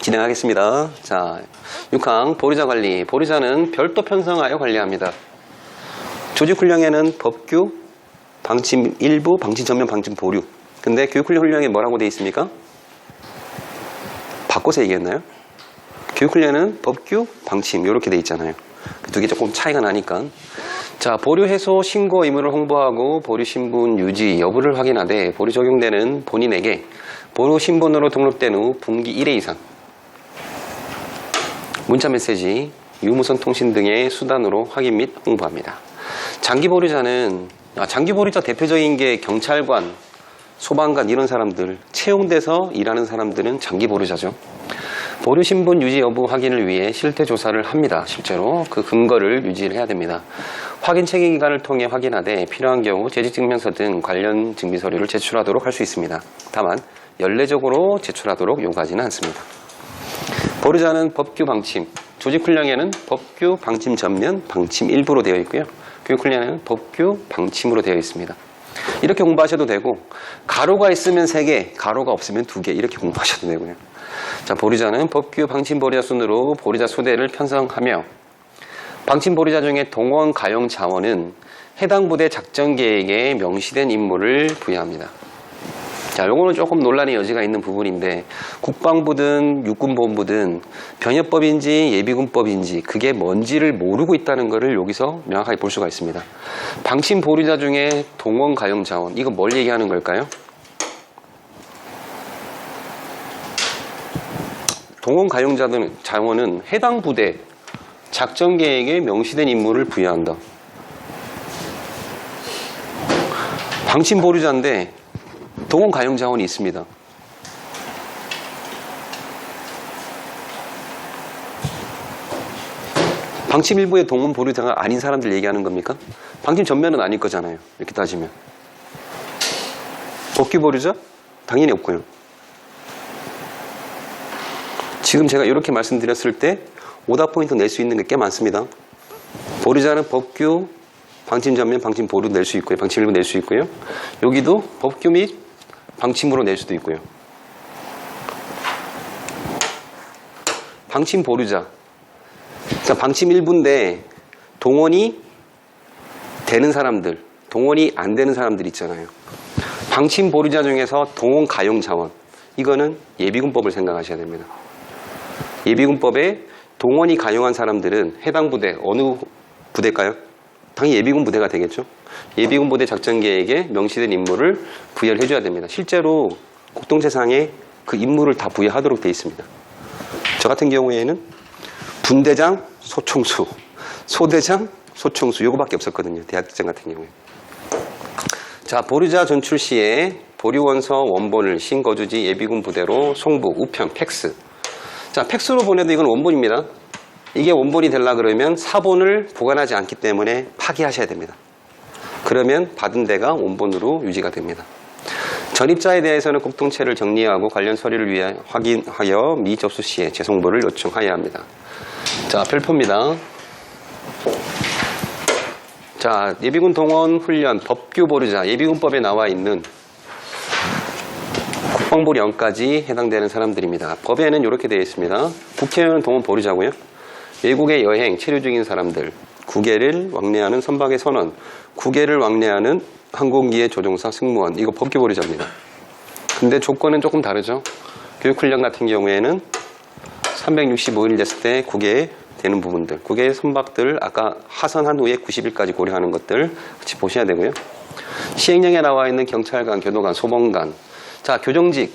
진행하겠습니다. 자, 6항 보리자 관리. 보리자는 별도 편성하여 관리합니다. 조직훈령에는 법규, 방침 일부, 방침 전면, 방침 보류. 근데 교육훈련 훈령에 뭐라고 되어 있습니까? 바꿔서 얘기했나요? 교육훈련은 법규, 방침 이렇게 되어 있잖아요. 그 두 개 조금 차이가 나니까. 자, 보류 해소 신고 의무를 홍보하고 보류 신분 유지 여부를 확인하되 보류 적용되는 본인에게 보류 신분으로 등록된 후 분기 1회 이상 문자 메시지, 유무선 통신 등의 수단으로 확인 및 홍보합니다. 장기 보류자는 장기 보류자 대표적인 게 경찰관, 소방관 이런 사람들, 채용돼서 일하는 사람들은 장기 보류자죠. 보류 신분 유지 여부 확인을 위해 실태 조사를 합니다. 실제로 그 근거를 유지를 해야 됩니다. 확인 체계 기관을 통해 확인하되 필요한 경우 재직증명서 등 관련 증빙 서류를 제출하도록 할 수 있습니다. 다만 연례적으로 제출하도록 요구하지는 않습니다. 보류자는 법규 방침, 조직훈령에는 법규 방침 전면, 방침 일부로 되어 있고요. 교육훈련에는 법규 방침으로 되어 있습니다. 이렇게 공부하셔도 되고, 가로가 있으면 3개, 가로가 없으면 2개 이렇게 공부하셔도 되고요. 자, 보류자는 법규 방침 보류자 순으로 보류자 수대를 편성하며 방침 보류자 중에 동원 가용 자원은 해당 부대 작전 계획에 명시된 임무를 부여합니다. 자, 요거는 조금 논란의 여지가 있는 부분인데 국방부든 육군본부든 병협법인지 예비군법인지 그게 뭔지를 모르고 있다는 것을 여기서 명확하게 볼 수가 있습니다. 방침 보류자 중에 동원 가용 자원, 이거 뭘 얘기하는 걸까요? 동원 가용 자원은 해당 부대 작전 계획에 명시된 임무를 부여한다. 방침 보류자인데 동원 가용 자원이 있습니다. 방침 일부의 동원 보류자가 아닌 사람들 얘기하는 겁니까? 방침 전면은 아닐 거잖아요. 이렇게 따지면. 법규 보류자? 당연히 없고요. 지금 제가 이렇게 말씀드렸을 때 오답 포인트 낼 수 있는 게 꽤 많습니다. 보류자는 법규, 방침 전면, 방침 보류 낼 수 있고요. 방침 일부 낼 수 있고요. 여기도 법규 및 방침으로 낼 수도 있고요. 방침 보류자. 자, 방침 일부인데 동원이 되는 사람들, 동원이 안 되는 사람들 있잖아요. 방침 보류자 중에서 동원 가용 자원. 이거는 예비군법을 생각하셔야 됩니다. 예비군법에 동원이 가용한 사람들은 해당 부대, 어느 부대일까요? 당연히 예비군 부대가 되겠죠. 예비군 부대 작전 계획에 명시된 임무를 부여를 해줘야 됩니다. 실제로 국동체상에 그 임무를 다 부여하도록 되어 있습니다. 저 같은 경우에는 분대장, 소총수, 소대장, 소총수 요거밖에 없었거든요. 대학장 같은 경우에. 자, 보류자 전출 시에 보류원서 원본을 신거주지 예비군 부대로 송부, 우편, 팩스. 자, 팩스로 보내도 이건 원본입니다. 이게 원본이 되려 그러면 사본을 보관하지 않기 때문에 파기하셔야 됩니다. 그러면 받은 데가 원본으로 유지가 됩니다. 전입자에 대해서는 국통체를 정리하고 관련 서류를 위해 확인하여 미접수 시에 재송부를 요청하여야 합니다. 자, 별표입니다. 자, 예비군 동원 훈련 법규 보류자, 예비군법에 나와 있는 국방부령까지 해당되는 사람들입니다. 법에는 이렇게 되어 있습니다. 국회의원은 동원 보류자고요. 외국에 여행, 체류 중인 사람들, 국외를 왕래하는 선박의 선원, 국외를 왕래하는 항공기의 조종사, 승무원, 이거 법규 보류자입니다. 근데 조건은 조금 다르죠. 교육훈련 같은 경우에는 365일 됐을 때 국외에 되는 부분들, 국외의 선박들 아까 하선한 후에 90일까지 고려하는 것들 같이 보셔야 되고요. 시행령에 나와 있는 경찰관, 교도관, 소방관. 자, 교정직,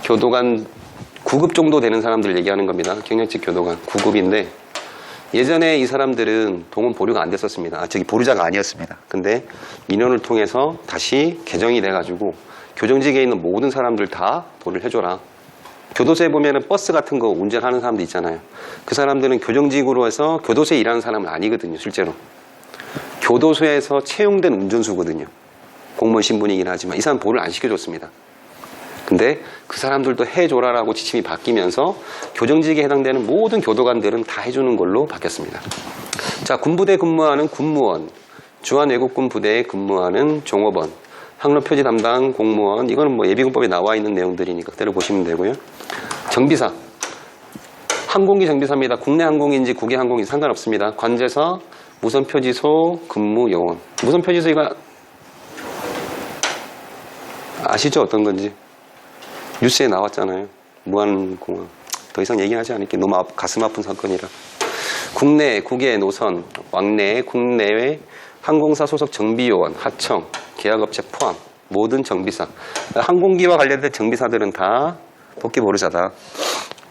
교도관 9급 정도 되는 사람들 얘기하는 겁니다. 경력직 교도관 9급인데 예전에 이 사람들은 동원 보류가 안 됐었습니다. 저기 보류자가 아니었습니다. 근데 민원을 통해서 다시 개정이 돼가지고 교정직에 있는 모든 사람들 다 보류를 해줘라. 교도소에 보면은 버스 같은 거 운전하는 사람들 있잖아요. 그 사람들은 교정직으로 해서 교도소에 일하는 사람은 아니거든요. 실제로 교도소에서 채용된 운전수거든요. 공무원 신분이긴 하지만 이 사람 보류를 안 시켜줬습니다. 근데 그 사람들도 해줘라라고 지침이 바뀌면서 교정직에 해당되는 모든 교도관들은 다 해주는 걸로 바뀌었습니다. 자, 군부대에 근무하는 군무원, 주한외국군 부대에 근무하는 종업원, 항로표지 담당 공무원, 이거는 뭐 예비군법에 나와 있는 내용들이니까 그대로 보시면 되고요. 정비사, 항공기 정비사입니다. 국내 항공인지 국외 항공인지 상관없습니다. 관제사, 무선표지소 근무 요원. 무선표지소 이거 아시죠? 어떤 건지? 뉴스에 나왔잖아요. 무한공항. 더 이상 얘기하지 않을게. 너무 가슴 아픈 사건이라. 국내, 국외 노선, 왕래, 국내외 항공사 소속 정비요원, 하청, 계약업체 포함, 모든 정비사. 항공기와 관련된 정비사들은 다 복귀 보루자다.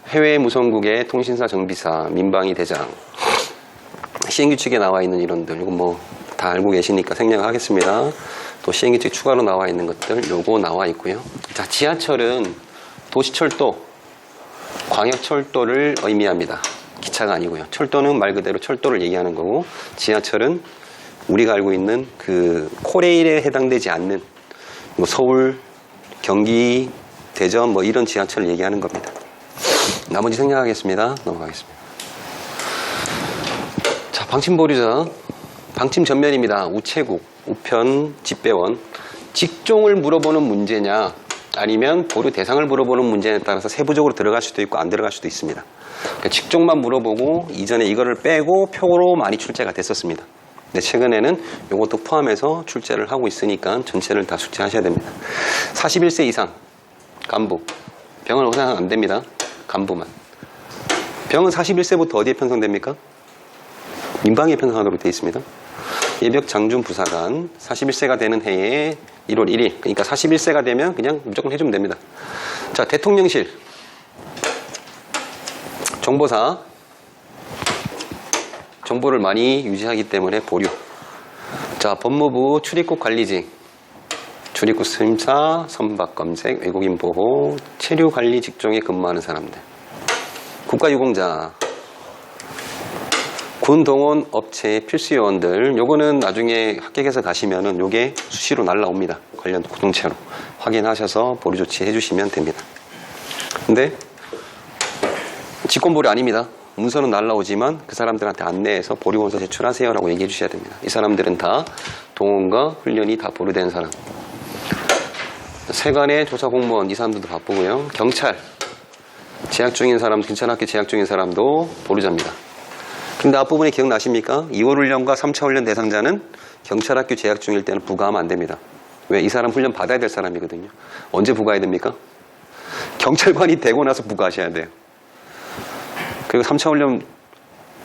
해외 무선국의 통신사 정비사, 민방위 대장. 시행규칙에 나와 있는 이론들, 이거 뭐 다 알고 계시니까 생략하겠습니다. 또 시행규칙 추가로 나와 있는 것들, 요거 나와 있고요. 자, 지하철은 도시철도, 광역철도를 의미합니다. 기차가 아니고요. 철도는 말 그대로 철도를 얘기하는 거고, 지하철은 우리가 알고 있는 그 코레일에 해당되지 않는 뭐 서울, 경기, 대전 뭐 이런 지하철을 얘기하는 겁니다. 나머지 생략하겠습니다. 넘어가겠습니다. 자, 방침보류자. 방침 전면입니다. 우체국, 우편, 집배원. 직종을 물어보는 문제냐 아니면 보류 대상을 물어보는 문제에 따라서 세부적으로 들어갈 수도 있고 안 들어갈 수도 있습니다. 그러니까 직종만 물어보고 이전에 이거를 빼고 표로 많이 출제가 됐었습니다. 근데 최근에는 이것도 포함해서 출제를 하고 있으니까 전체를 다 숙지하셔야 됩니다. 41세 이상 간부. 병은 의사는 안 됩니다. 간부만. 병은 41세부터 어디에 편성됩니까? 민방위에 편성하도록 되어 있습니다. 예벽 장준 부사관 41세가 되는 해에 1월 1일. 그러니까 41세가 되면 그냥 무조건 해주면 됩니다. 자, 대통령실. 정보사. 정보를 많이 유지하기 때문에 보류. 자, 법무부 출입국 관리직. 출입국 심사, 선박 검색, 외국인 보호, 체류 관리 직종에 근무하는 사람들. 국가유공자. 군 동원 업체의 필수 요원들. 요거는 나중에 합격해서 가시면은 요게 수시로 날라옵니다. 관련 구동체로 확인하셔서 보류 조치 해주시면 됩니다. 근데 직권보류 아닙니다. 문서는 날라오지만 그 사람들한테 안내해서 보류원서 제출하세요라고 얘기해 주셔야 됩니다. 이 사람들은 다 동원과 훈련이 다 보류된 사람. 세관의 조사 공무원, 이 사람들도 바쁘고요. 경찰, 재학 중인 사람, 경찰학교 재학 중인 사람도 보류자입니다. 근데 앞부분에 기억나십니까? 2월 훈련과 3차 훈련 대상자는 경찰학교 재학 중일 때는 부과하면 안 됩니다. 왜? 이 사람 훈련 받아야 될 사람이거든요. 언제 부과해야 됩니까? 경찰관이 되고 나서 부과하셔야 돼요. 그리고 3차 훈련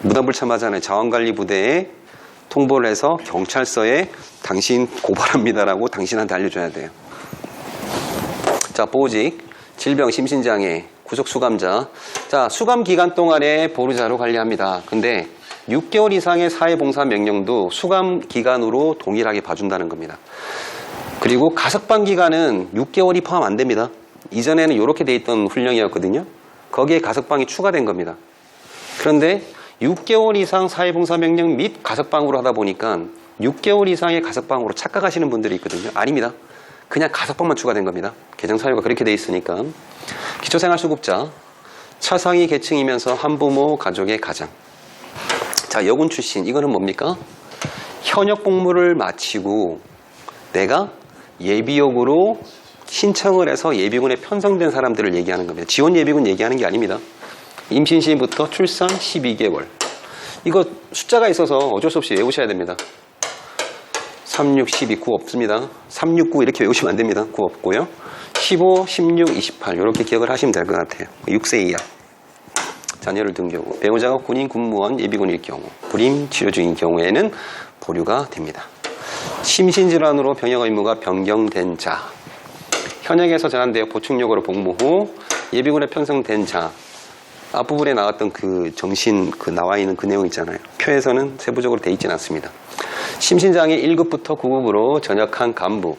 무단불참하잖아요. 자원관리부대에 통보를 해서 경찰서에 당신 고발합니다라고 당신한테 알려줘야 돼요. 자, 보직, 질병, 심신장애, 구속수감자. 자, 수감 기간 동안에 보류자로 관리합니다. 근데 6개월 이상의 사회봉사 명령도 수감 기간으로 동일하게 봐준다는 겁니다. 그리고 가석방 기간은 6개월이 포함 안 됩니다. 이전에는 이렇게 돼 있던 훈령이었거든요. 거기에 가석방이 추가된 겁니다. 그런데 6개월 이상 사회봉사 명령 및 가석방으로 하다 보니까 6개월 이상의 가석방으로 착각하시는 분들이 있거든요. 아닙니다. 그냥 가석방만 추가된 겁니다. 개정사유가 그렇게 돼 있으니까. 기초생활수급자, 차상위 계층이면서 한부모 가족의 가장. 자, 여군 출신, 이거는 뭡니까? 현역 복무를 마치고 내가 예비역으로 신청을 해서 예비군에 편성된 사람들을 얘기하는 겁니다. 지원 예비군 얘기하는 게 아닙니다. 임신 시부터 출산 12개월. 이거 숫자가 있어서 어쩔 수 없이 외우셔야 됩니다. 36, 12, 9 없습니다. 369 이렇게 외우시면 안 됩니다. 9 없고요. 15, 16, 28 이렇게 기억을 하시면 될 것 같아요. 6세 이하 자녀를 둔 경우, 배우자가 군인, 군무원, 예비군일 경우, 불임 치료 중인 경우에는 보류가 됩니다. 심신질환으로 병역 의무가 변경된 자, 현역에서 전환되어 보충력으로 복무 후 예비군에 편성된 자, 앞부분에 나왔던 그 정신 나와 있는 그 내용 있잖아요. 표에서는 세부적으로 돼 있지는 않습니다. 심신장애 1급부터 9급으로 전역한 간부,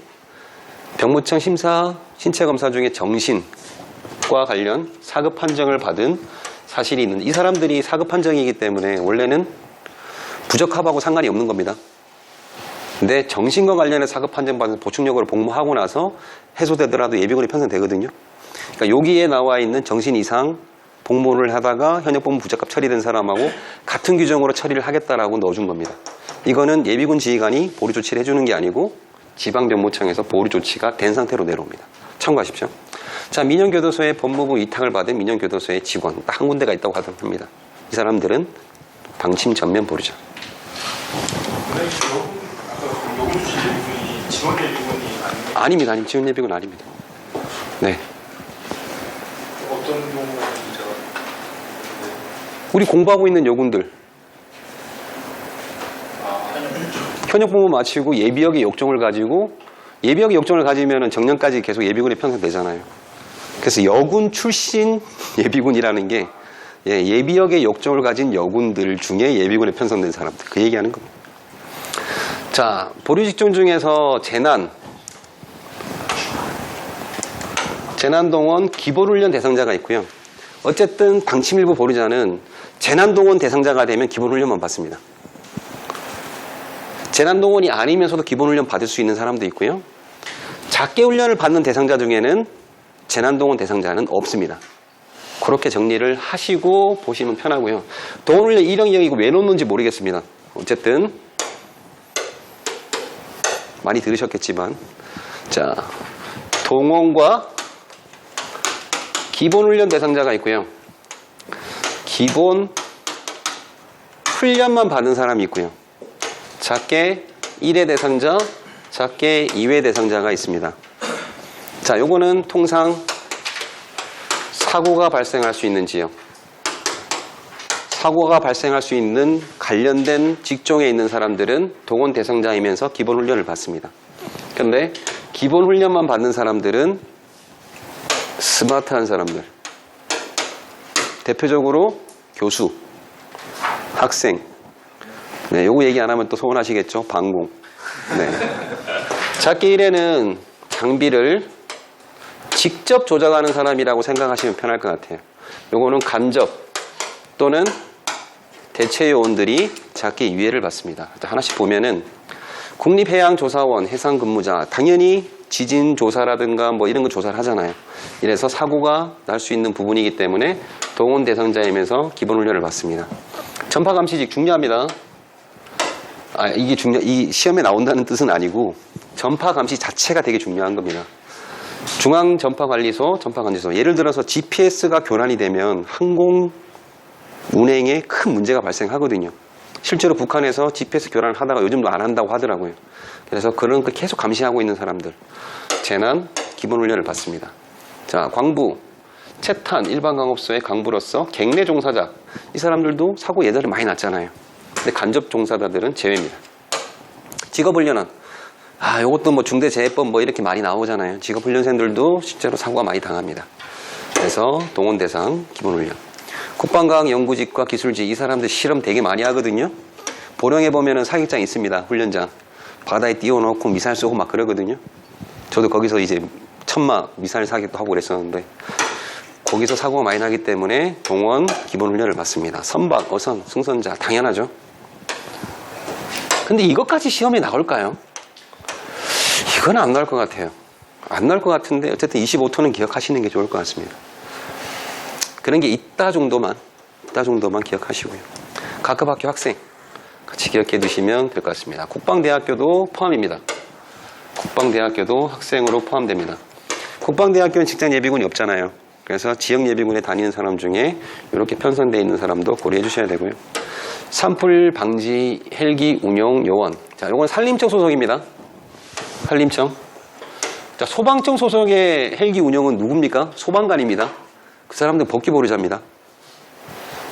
병무청 심사, 신체검사 중에 정신과 관련 4급 판정을 받은 사실이 있는, 이 사람들이 4급 판정이기 때문에 원래는 부적합하고 상관이 없는 겁니다. 근데 정신과 관련해 4급 판정 받은 보충력으로 복무하고 나서 해소되더라도 예비군이 편성되거든요. 그러니까 여기에 나와 있는 정신 이상 복무를 하다가 현역 복무 부적합 처리된 사람하고 같은 규정으로 처리를 하겠다라고 넣어준 겁니다. 이거는 예비군 지휘관이 보류 조치를 해주는 게 아니고 지방변모청에서 보류 조치가 된 상태로 내려옵니다. 참고하십시오. 자, 민영교도소에 법무부 위탁을 받은 민영교도소의 직원 딱 한 군데가 있다고 합니다. 이 사람들은 방침 전면 보류자. 아닙니다. 지원 예비군 아닙니다. 네. 어떤 경우가 문제가? 우리 공부하고 있는 여군들. 현역 복무 마치고 예비역의 역종을 가지고 예비역의 역종을 가지면 정년까지 계속 예비군에 편성되잖아요. 그래서 여군 출신 예비군이라는 게 예비역의 역종을 가진 여군들 중에 예비군에 편성된 사람들. 그 얘기하는 겁니다. 자, 보류 직종 중에서 재난동원 기본훈련 대상자가 있고요. 어쨌든 방침일부 보류자는 재난동원 대상자가 되면 기본훈련만 받습니다. 재난동원이 아니면서도 기본훈련 받을 수 있는 사람도 있고요. 작게 훈련을 받는 대상자 중에는 재난동원 대상자는 없습니다. 그렇게 정리를 하시고 보시면 편하고요. 동원훈련 1형, 2형 이거 왜 놓는지 모르겠습니다. 어쨌든 많이 들으셨겠지만, 자, 동원과 기본훈련 대상자가 있고요. 기본 훈련만 받은 사람이 있고요. 작게 1회 대상자, 작게 2회 대상자가 있습니다. 자, 요거는 통상 사고가 발생할 수 있는 지역, 사고가 발생할 수 있는 관련된 직종에 있는 사람들은 동원 대상자이면서 기본 훈련을 받습니다. 그런데 기본 훈련만 받는 사람들은 스마트한 사람들, 대표적으로 교수, 학생. 네, 요거 얘기 안 하면 또 서운하시겠죠? 방공. 네. 작게 1회는 장비를 직접 조작하는 사람이라고 생각하시면 편할 것 같아요. 요거는 간접 또는 대체 요원들이 작게 2회를 받습니다. 하나씩 보면은 국립해양조사원 해상근무자, 당연히 지진조사라든가 뭐 이런 거 조사를 하잖아요. 이래서 사고가 날 수 있는 부분이기 때문에 동원 대상자이면서 기본훈련을 받습니다. 전파감시직 중요합니다. 이 시험에 나온다는 뜻은 아니고 전파감시 자체가 되게 중요한 겁니다. 중앙전파관리소, 전파관리소. 예를 들어서 GPS가 교란이 되면 항공 운행에 큰 문제가 발생하거든요. 실제로 북한에서 GPS 교란을 하다가 요즘도 안 한다고 하더라고요. 그래서 그런 걸 계속 감시하고 있는 사람들. 재난 기본훈련을 받습니다. 자, 광부, 채탄, 일반 강업소의 강부로서 갱내 종사자. 이 사람들도 사고 예전에 많이 났잖아요. 근데 간접 종사자들은 제외입니다. 직업훈련은 요것도 뭐 중대재해법 뭐 이렇게 많이 나오잖아요. 직업훈련생들도 실제로 사고가 많이 당합니다. 그래서 동원 대상 기본훈련. 국방과학 연구직과 기술직 이 사람들 실험 되게 많이 하거든요. 보령에 보면은 사격장 있습니다. 훈련장. 바다에 띄워놓고 미사일 쏘고 막 그러거든요. 저도 거기서 이제 천마 미사일 사격도 하고 그랬었는데 거기서 사고가 많이 나기 때문에 동원 기본훈련을 받습니다. 선박, 어선, 승선자 당연하죠. 근데 이것까지 시험에 나올까요? 이건 안 나올 것 같아요. 안 나올 것 같은데 어쨌든 25톤은 기억하시는 게 좋을 것 같습니다. 그런 게 있다 정도만 기억하시고요. 각급 학교 학생 같이 기억해 두시면 될 것 같습니다. 국방대학교도 포함입니다. 국방대학교도 학생으로 포함됩니다. 국방대학교는 직장 예비군이 없잖아요. 그래서 지역 예비군에 다니는 사람 중에 이렇게 편성되어 있는 사람도 고려해 주셔야 되고요. 산불 방지 헬기 운용 요원. 자, 이건 산림청 소속입니다. 산림청. 자, 소방청 소속의 헬기 운영은 누굽니까? 소방관입니다. 그 사람들 복귀 보류자입니다.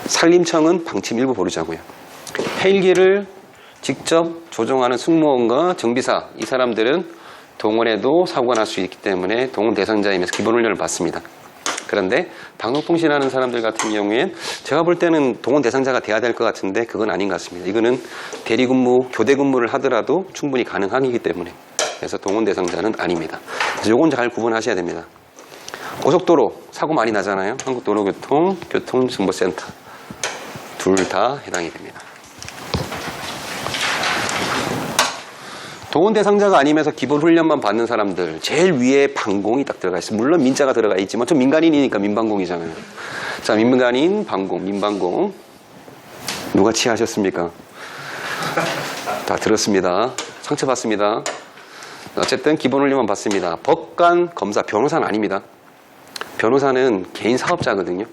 산림청은 방침 일부 보류자고요. 헬기를 직접 조종하는 승무원과 정비사 이 사람들은 동원에도 사고가 날 수 있기 때문에 동원 대상자이면서 기본훈련을 받습니다. 그런데 방송통신하는 사람들 같은 경우엔 제가 볼 때는 동원 대상자가 돼야 될 것 같은데 그건 아닌 것 같습니다. 이거는 대리근무, 교대근무를 하더라도 충분히 가능하기 때문에 그래서 동원 대상자는 아닙니다. 그래서 요건 잘 구분하셔야 됩니다. 고속도로 사고 많이 나잖아요. 한국도로교통, 교통정보센터 둘 다 해당이 됩니다. 동원 대상자가 아니면서 기본 훈련만 받는 사람들 제일 위에 방공이 딱 들어가 있어요. 물론 민자가 들어가 있지만 좀 민간인이니까 민방공이잖아요. 자, 민간인, 방공, 민방공 누가 취하셨습니까? 다 들었습니다. 상처받습니다. 어쨌든 기본 훈련만 받습니다. 법관, 검사, 변호사는 아닙니다. 변호사는 개인 사업자거든요.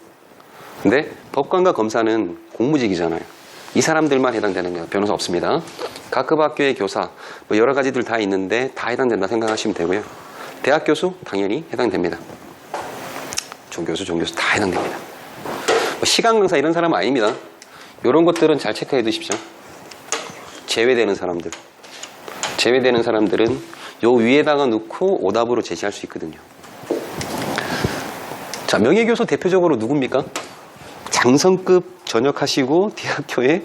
근데 법관과 검사는 공무직이잖아요. 이 사람들만 해당되는 거예요. 변호사 없습니다. 각급 학교의 교사, 뭐 여러 가지들 다 있는데 다 해당된다 생각하시면 되고요. 대학 교수 당연히 해당됩니다. 조교수, 종교수 다 해당됩니다. 뭐 시간 강사 이런 사람은 아닙니다. 이런 것들은 잘 체크해 두십시오. 제외되는 사람들. 제외되는 사람들은 요 위에다가 놓고 오답으로 제시할 수 있거든요. 자, 명예교수 대표적으로 누굽니까? 장성급 전역하시고 대학교에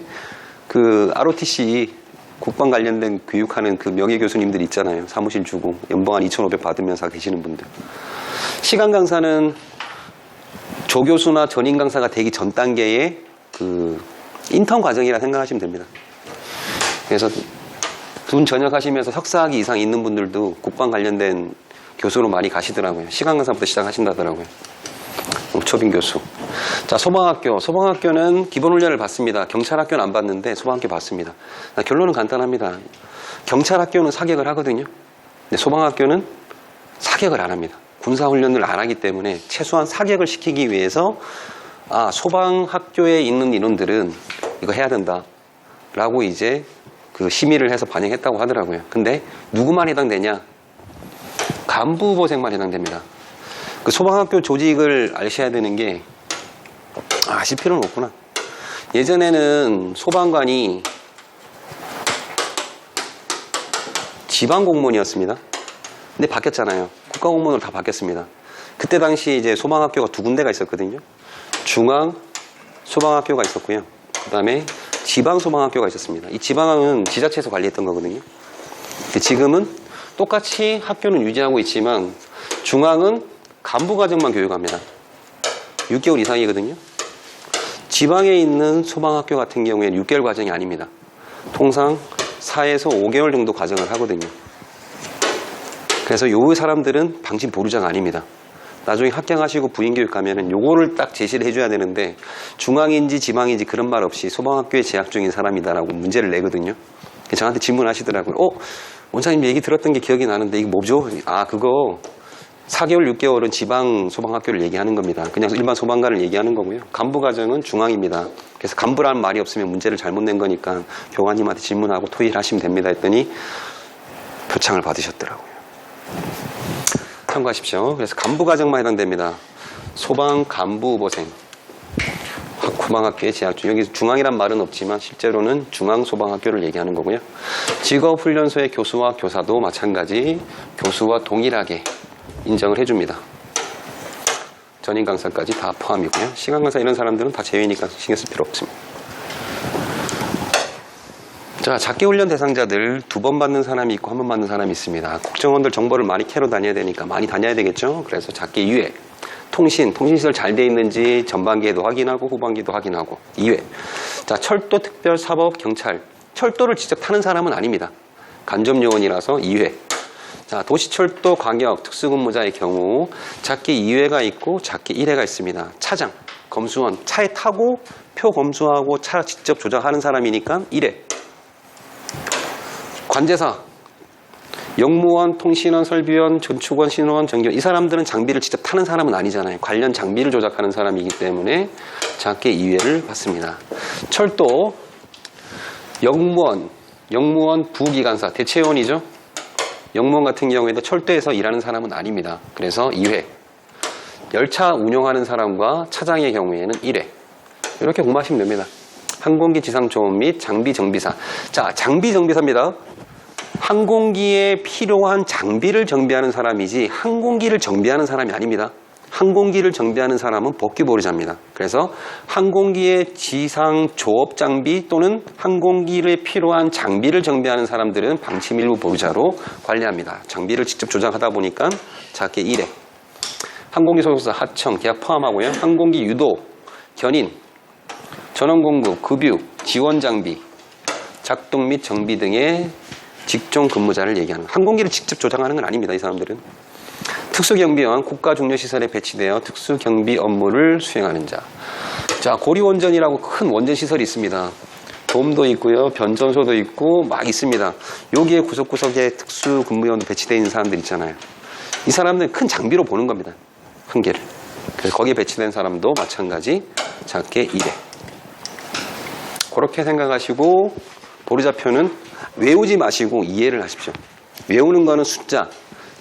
그 ROTC 국방 관련된 교육하는 그 명예교수님들 있잖아요. 사무실 주고 연봉 한 2,500 받으면서 계시는 분들. 시간 강사는 조교수나 전임 강사가 되기 전 단계의 그 인턴 과정이라 생각하시면 됩니다. 그래서 둔 전역하시면서 석사학위 이상 있는 분들도 국방 관련된 교수로 많이 가시더라고요. 시간 강사부터 시작하신다더라고요. 초빙 교수. 자, 소방학교. 소방학교는 기본훈련을 받습니다. 경찰학교는 안 받는데 소방학교 받습니다. 결론은 간단합니다. 경찰학교는 사격을 하거든요. 근데 소방학교는 사격을 안 합니다. 군사훈련을 안 하기 때문에 최소한 사격을 시키기 위해서 소방학교에 있는 인원들은 이거 해야 된다 라고 이제 그 심의를 해서 반영했다고 하더라고요. 근데 누구만 해당되냐? 간부보생만 해당됩니다. 그 소방학교 조직을 아셔야 되는 게 아실 필요는 없구나. 예전에는 소방관이 지방공무원이었습니다. 근데 바뀌었잖아요. 국가공무원으로 다 바뀌었습니다. 그때 당시 이제 소방학교가 두 군데가 있었거든요. 중앙 소방학교가 있었고요. 그 다음에 지방 소방학교가 있었습니다. 이 지방은 지자체에서 관리했던 거거든요. 근데 지금은 똑같이 학교는 유지하고 있지만 중앙은 간부과정만 교육합니다. 6개월 이상이거든요. 지방에 있는 소방학교 같은 경우에는 6개월 과정이 아닙니다. 통상 4에서 5개월 정도 과정을 하거든요. 그래서 요 사람들은 방침 보류자가 아닙니다. 나중에 합격하시고 부인교육 가면은 요거를 딱 제시를 해줘야 되는데 중앙인지 지방인지 그런 말 없이 소방학교에 재학 중인 사람이다라고 문제를 내거든요. 저한테 질문하시더라고요. 원장님 얘기 들었던 게 기억이 나는데 이게 뭐죠? 그거 4개월, 6개월은 지방 소방학교를 얘기하는 겁니다. 그냥 일반 소방관을 얘기하는 거고요. 간부과정은 중앙입니다. 그래서 간부라는 말이 없으면 문제를 잘못 낸 거니까 교관님한테 질문하고 토의를 하시면 됩니다 했더니 표창을 받으셨더라고요. 참고하십시오. 그래서 간부과정만 해당됩니다. 소방 간부보생 소방학교에 재학 중. 여기 중앙이란 말은 없지만 실제로는 중앙소방학교를 얘기하는 거고요. 직업훈련소의 교수와 교사도 마찬가지 교수와 동일하게 인정을 해줍니다. 전임 강사까지 다 포함이고요. 시간 강사 이런 사람들은 다 제외니까 신경 쓸 필요 없습니다. 자, 작기훈련 대상자들 2번 받는 사람이 있고 1번 받는 사람이 있습니다. 국정원들 정보를 많이 캐러 다녀야 되니까 많이 다녀야 되겠죠. 그래서 작기 2회 통신시설 잘 돼 있는지 전반기에도 확인하고 후반기도 확인하고 2회. 자, 철도 특별사법 경찰. 철도를 직접 타는 사람은 아닙니다. 간접요원이라서 2회. 자, 도시철도 광역 특수근무자의 경우 작기 2회가 있고 작기 1회가 있습니다. 차장, 검수원, 차에 타고 표 검수하고 차 직접 조작하는 사람이니까 1회. 관제사, 영무원, 통신원, 설비원, 건축원, 신호원, 전기원. 이 사람들은 장비를 직접 타는 사람은 아니잖아요. 관련 장비를 조작하는 사람이기 때문에 작게 2회를 받습니다. 철도, 영무원 부기관사, 대체원이죠. 영무원 같은 경우에도 철도에서 일하는 사람은 아닙니다. 그래서 2회. 열차 운영하는 사람과 차장의 경우에는 1회. 이렇게 공부하시면 됩니다. 항공기 지상조업 및 장비 정비사. 자, 장비 정비사입니다. 항공기에 필요한 장비를 정비하는 사람이지 항공기를 정비하는 사람이 아닙니다. 항공기를 정비하는 사람은 법규보류자입니다. 그래서 항공기의 지상 조업 장비 또는 항공기에 필요한 장비를 정비하는 사람들은 방침 일부 보류자로 관리합니다. 장비를 직접 조작하다 보니까 작게 1회. 항공기 소속사 하청 계약 포함하고요. 항공기 유도, 견인, 전원공급, 급유, 지원 장비, 작동 및 정비 등의 직종 근무자를 얘기하는, 항공기를 직접 조작하는 건 아닙니다. 이 사람들은. 특수경비원, 국가중요시설에 배치되어 특수경비 업무를 수행하는 자. 자, 고리원전이라고 큰 원전시설이 있습니다. 돔도 있고요. 변전소도 있고 막 있습니다. 여기에 구석구석에 특수 근무요원도 배치되어 있는 사람들 있잖아요. 이 사람들은 큰 장비로 보는 겁니다. 한 개를. 그래서 거기에 배치된 사람도 마찬가지 작게 2배. 그렇게 생각하시고 보류자표는 외우지 마시고 이해를 하십시오. 외우는 거는 숫자,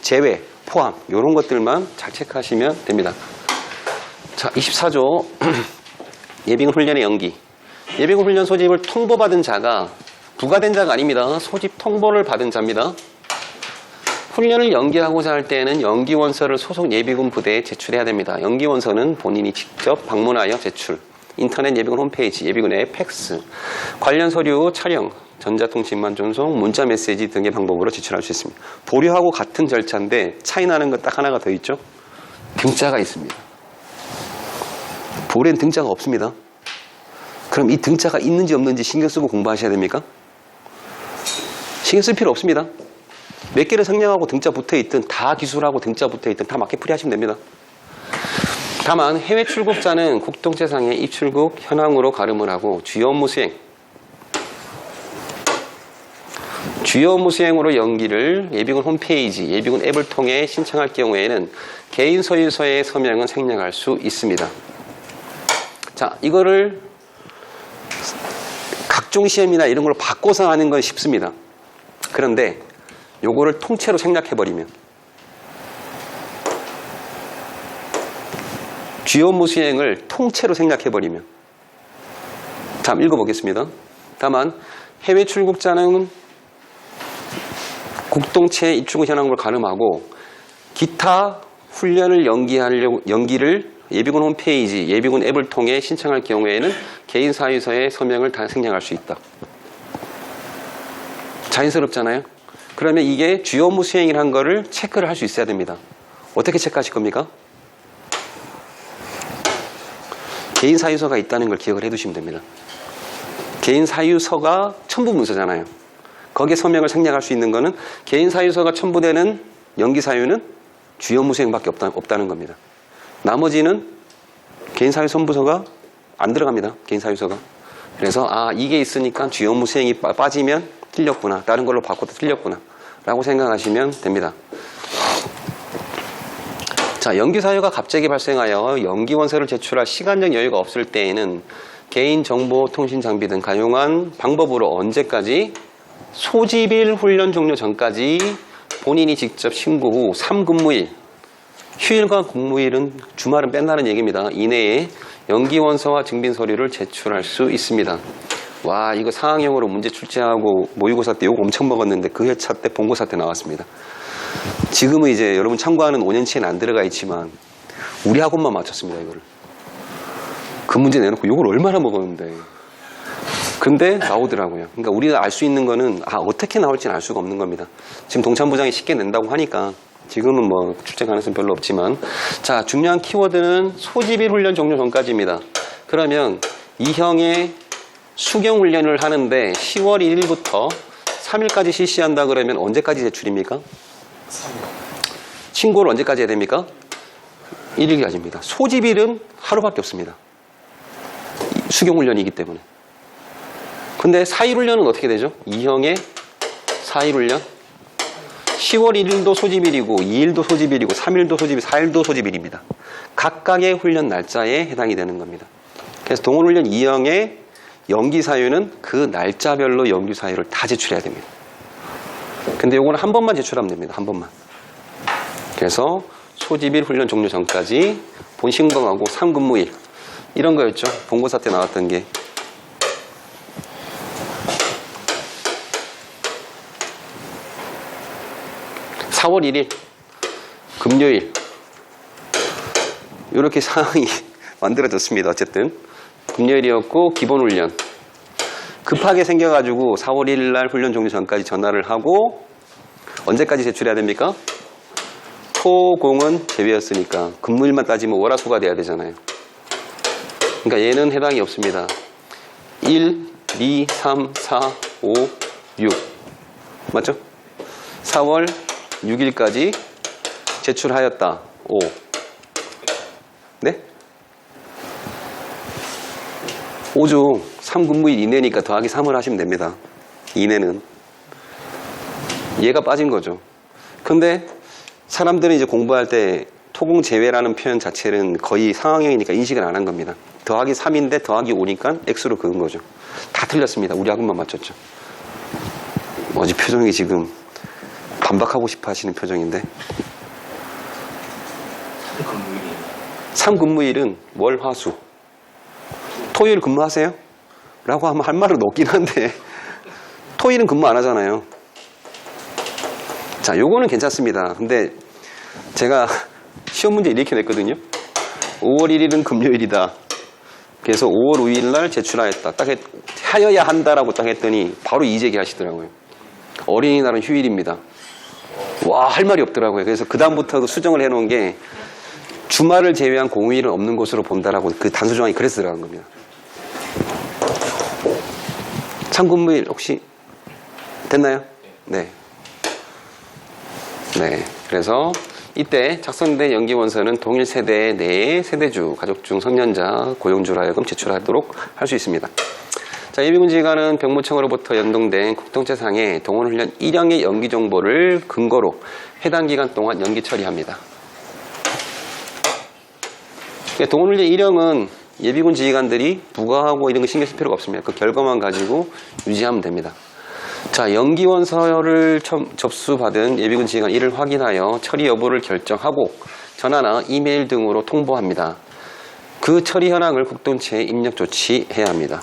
제외, 포함 이런 것들만 잘 체크하시면 됩니다. 자, 24조 예비군 훈련의 연기. 예비군 훈련 소집을 통보받은 자가 부과된 자가 아닙니다. 소집 통보를 받은 자입니다. 훈련을 연기하고자 할 때에는 연기원서를 소속 예비군 부대에 제출해야 됩니다. 연기원서는 본인이 직접 방문하여 제출, 인터넷 예비군 홈페이지, 예비군 앱, 팩스, 관련 서류 촬영, 전자통신만 전송, 문자메시지 등의 방법으로 제출할 수 있습니다. 보류하고 같은 절차인데 차이 나는 것 딱 하나가 더 있죠. 등자가 있습니다. 보류엔 등자가 없습니다. 그럼 이 등자가 있는지 없는지 신경 쓰고 공부하셔야 됩니까? 신경 쓸 필요 없습니다. 몇 개를 생략하고 등자 붙어있든 다 기술하고 등자 붙어있든 다 맞게 풀이하시면 됩니다. 다만 해외 출국자는 국동체상의 입출국 현황으로 가름을 하고 주요 업무 수행으로 연기를 예비군 홈페이지, 예비군 앱을 통해 신청할 경우에는 개인 소유서의 서명은 생략할 수 있습니다. 자, 이거를 각종 시험이나 이런 걸 바꿔서 하는 건 쉽습니다. 그런데 요거를 통째로 생략해버리면 주요 업무 수행을 통째로 생략해버리면 자, 읽어보겠습니다. 다만 해외 출국자는 국동체 입출국 현황을 가름하고 기타 훈련을 연기를 예비군 홈페이지, 예비군 앱을 통해 신청할 경우에는 개인 사유서의 서명을 다 생략할 수 있다. 자연스럽잖아요. 그러면 이게 주요 업무 수행이라는 거를 체크를 할 수 있어야 됩니다. 어떻게 체크하실 겁니까? 개인 사유서가 있다는 걸 기억을 해두시면 됩니다. 개인 사유서가 첨부 문서잖아요. 거기에 서명을 생략할 수 있는 거는 개인 사유서가 첨부되는 연기 사유는 주요 업무 수행밖에 없다는 겁니다. 나머지는 개인 사유 첨부서가 안 들어갑니다. 개인 사유서가. 그래서 이게 있으니까 주요 업무 수행이 빠지면 틀렸구나. 다른 걸로 바꿔도 틀렸구나. 라고 생각하시면 됩니다. 자, 연기 사유가 갑자기 발생하여 연기 원서를 제출할 시간적 여유가 없을 때에는 개인정보통신 장비 등 가용한 방법으로 언제까지 소집일 훈련 종료 전까지 본인이 직접 신고 후 3근무일, 휴일과 공무일은 주말은 뺀다는 얘기입니다. 이내에 연기원서와 증빙서류를 제출할 수 있습니다. 와, 이거 상황형으로 문제 출제하고 모의고사 때 욕 엄청 먹었는데 그 회차 때 본고사 때 나왔습니다. 지금은 이제 여러분 참고하는 5년치에는 안 들어가 있지만 우리 학원만 맞췄습니다. 이거를. 그 문제 내놓고 욕을 얼마나 먹었는데. 근데 나오더라고요. 그러니까 우리가 알 수 있는 거는 어떻게 나올지는 알 수가 없는 겁니다. 지금 동참부장이 쉽게 낸다고 하니까 지금은 뭐 출제 가능성 별로 없지만, 자, 중요한 키워드는 소집일 훈련 종료 전까지입니다. 그러면 이 형의 수경 훈련을 하는데 10월 1일부터 3일까지 실시한다 그러면 언제까지 제출입니까? 3일. 신고를 언제까지 해야 됩니까? 1일까지입니다. 소집일은 하루밖에 없습니다. 수경 훈련이기 때문에. 근데 4일 훈련은 어떻게 되죠? 이 형의 4일 훈련? 10월 1일도 소집일이고 2일도 소집일이고 3일도 소집일, 4일도 소집일입니다. 각각의 훈련 날짜에 해당이 되는 겁니다. 그래서 동원훈련 2형의 연기 사유는 그 날짜별로 연기 사유를 다 제출해야 됩니다. 근데 요거는 한 번만 제출하면 됩니다. 한 번만. 그래서 소집일 훈련 종료 전까지 본신검하고 3근무일 이런 거였죠. 본고사 때 나왔던 게. (4월 1일) 금요일 이렇게 상황이 만들어졌습니다. 어쨌든 금요일이었고 기본훈련 급하게 생겨가지고 4월 1일 날 훈련 종료 전까지 전화를 하고 언제까지 제출해야 됩니까? 토공은 제외였으니까 근무일만 따지면 월화수가 돼야 되잖아요. 그러니까 얘는 해당이 없습니다. 1, 2, 3, 4, 5, 6 맞죠? 4월 6일까지 제출하였다. 5 네? 5중 3근무일 이내니까 더하기 3을 하시면 됩니다. 이내는. 얘가 빠진 거죠. 근데 사람들은 이제 공부할 때 토공제외라는 표현 자체는 거의 상황형이니까 인식을 안 한 겁니다. 더하기 3인데 더하기 5니까 X로 그은 거죠. 다 틀렸습니다. 우리 학원만 맞췄죠. 어제 표정이 지금 반박하고 싶어 하시는 표정인데. 3근무일은 월, 화, 수. 토요일 근무하세요? 라고 하면 할 말은 없긴 한데 토요일은 근무 안 하잖아요. 자, 요거는 괜찮습니다. 근데 제가 시험 문제 이렇게 냈거든요. 5월 1일은 금요일이다. 그래서 5월 5일 날 제출하였다. 하여야 한다라고 딱 했더니 바로 이재기 하시더라고요. 어린이날은 휴일입니다. 와, 할 말이 없더라고요. 그래서 그다음부터 수정을 해놓은 게 주말을 제외한 공휴일은 없는 것으로 본다라고 그 단수 조항이 그래서 들어간 겁니다. 참근무일 혹시 됐나요? 네. 네. 그래서 이때 작성된 연기원서는 동일 세대 내의 세대주, 가족 중 성년자, 고용주로 하여금 제출하도록 할 수 있습니다. 자, 예비군지휘관은 병무청으로부터 연동된 국정체상의 동원훈련 1형의 연기 정보를 근거로 해당 기간 동안 연기 처리합니다. 동원훈련 1형은 예비군 지휘관들이 부과하고 이런 거 신경 쓸 필요가 없습니다. 그 결과만 가지고 유지하면 됩니다. 자, 연기원서를 접수받은 예비군 지휘관 이를 확인하여 처리 여부를 결정하고 전화나 이메일 등으로 통보합니다. 그 처리 현황을 국돈체에 입력 조치해야 합니다.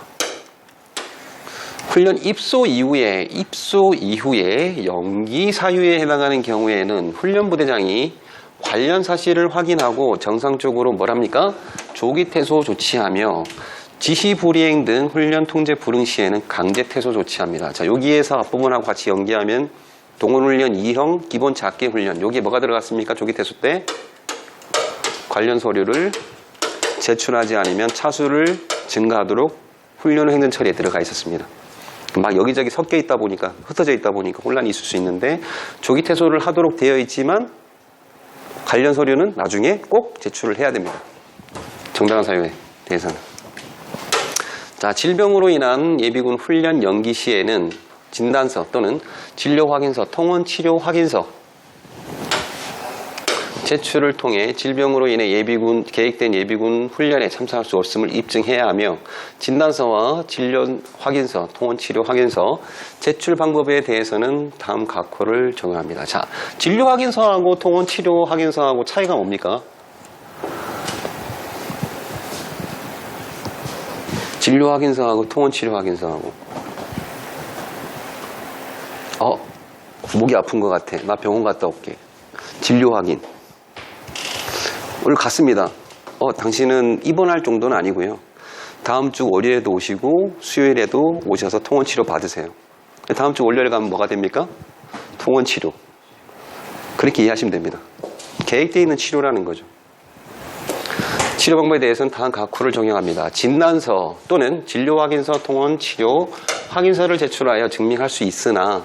훈련 입소 이후에 연기 사유에 해당하는 경우에는 훈련부대장이 관련 사실을 확인하고 정상적으로 뭐랍니까? 조기 퇴소 조치하며 지시 불이행 등 훈련 통제 불응 시에는 강제 퇴소 조치합니다. 자, 여기에서 앞부분하고 같이 연계하면 동원훈련 2형 기본 작계 훈련, 여기에 뭐가 들어갔습니까? 조기 퇴소 때 관련 서류를 제출하지 않으면 차수를 증가하도록 훈련 행정 처리에 들어가 있었습니다. 막 여기저기 섞여 있다 보니까, 흩어져 있다 보니까 혼란이 있을 수 있는데 조기 퇴소를 하도록 되어 있지만 관련 서류는 나중에 꼭 제출을 해야 됩니다. 정당한 사유에 대해서는. 자, 질병으로 인한 예비군 훈련 연기 시에는 진단서 또는 진료 확인서, 통원 치료 확인서 제출을 통해 질병으로 인해 계획된 예비군 훈련에 참석할 수 없음을 입증해야 하며 진단서와 진료 확인서, 통원 치료 확인서 제출 방법에 대해서는 다음 각호를 적용합니다. 자, 진료 확인서하고 통원 치료 확인서하고 차이가 뭡니까? 진료 확인서하고 통원 치료 확인서하고 목이 아픈 것 같아. 나 병원 갔다 올게. 진료 확인. 오늘 갔습니다. 당신은 입원할 정도는 아니고요. 다음 주 월요일에도 오시고 수요일에도 오셔서 통원 치료 받으세요. 다음 주 월요일에 가면 뭐가 됩니까? 통원 치료. 그렇게 이해하시면 됩니다. 계획되어 있는 치료라는 거죠. 치료 방법에 대해서는 다음 각호를 적용합니다. 진단서 또는 진료 확인서, 통원 치료 확인서를 제출하여 증명할 수 있으나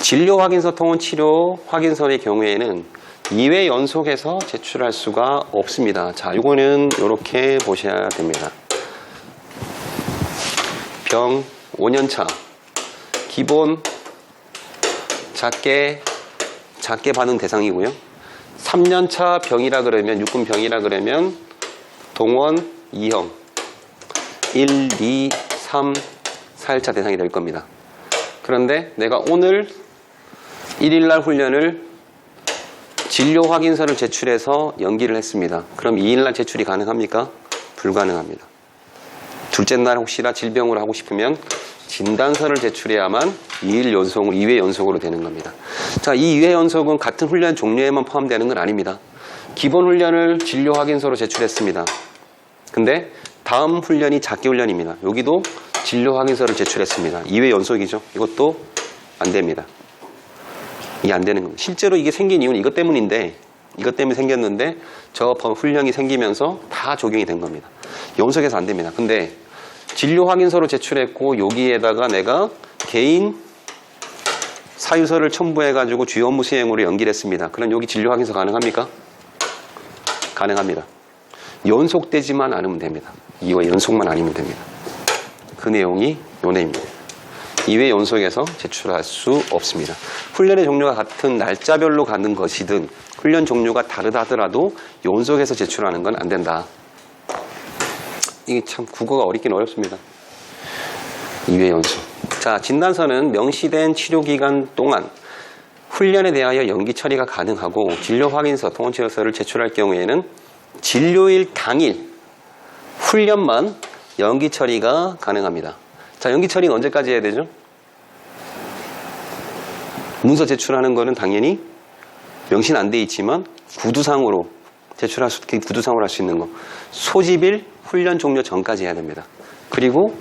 진료 확인서, 통원 치료 확인서의 경우에는 2회 연속해서 제출할 수가 없습니다. 자, 이거는 이렇게 보셔야 됩니다. 병 5년차 기본 작게 받은 대상이고요. 3년차 병이라 그러면 육군 병이라 그러면 동원 2형 1, 2, 3, 4일차 대상이 될 겁니다. 그런데 내가 오늘 1일날 훈련을 진료 확인서를 제출해서 연기를 했습니다. 그럼 2일날 제출이 가능합니까? 불가능합니다. 둘째 날 혹시나 질병을 하고 싶으면 진단서를 제출해야만 2회 연속으로 되는 겁니다. 자, 이 2회 연속은 같은 훈련 종류에만 포함되는 건 아닙니다. 기본 훈련을 진료 확인서로 제출했습니다. 근데 다음 훈련이 작기 훈련입니다. 여기도 진료 확인서를 제출했습니다. 2회 연속이죠. 이것도 안 됩니다. 이게 안 되는 겁니다. 실제로 이게 생긴 이유는 이것 때문인데, 이것 때문에 생겼는데 저 훈련이 생기면서 다 적용이 된 겁니다. 연속해서 안 됩니다. 근데 진료 확인서로 제출했고 여기에다가 내가 개인 사유서를 첨부해가지고 주요 업무 수행으로 연기를 했습니다. 그럼 여기 진료 확인서 가능합니까? 가능합니다. 연속되지만 않으면 됩니다. 이거 연속만 아니면 됩니다. 그 내용이 요 내용입니다. 이외 연속해서 제출할 수 없습니다. 훈련의 종류가 같은 날짜별로 가는 것이든 훈련 종류가 다르다 하더라도 연속해서 제출하는 건 안 된다. 이게 참 국어가 어렵긴 어렵습니다. 2회 연속. 자, 진단서는 명시된 치료기간 동안 훈련에 대하여 연기 처리가 가능하고 진료 확인서, 통원치료서를 제출할 경우에는 진료일 당일 훈련만 연기 처리가 가능합니다. 자, 연기 처리는 언제까지 해야 되죠? 문서 제출하는 거는 당연히 명시는 안 돼 있지만 구두상으로 제출할 수, 구두상으로 할 수 있는 거. 소집일 훈련 종료 전까지 해야 됩니다. 그리고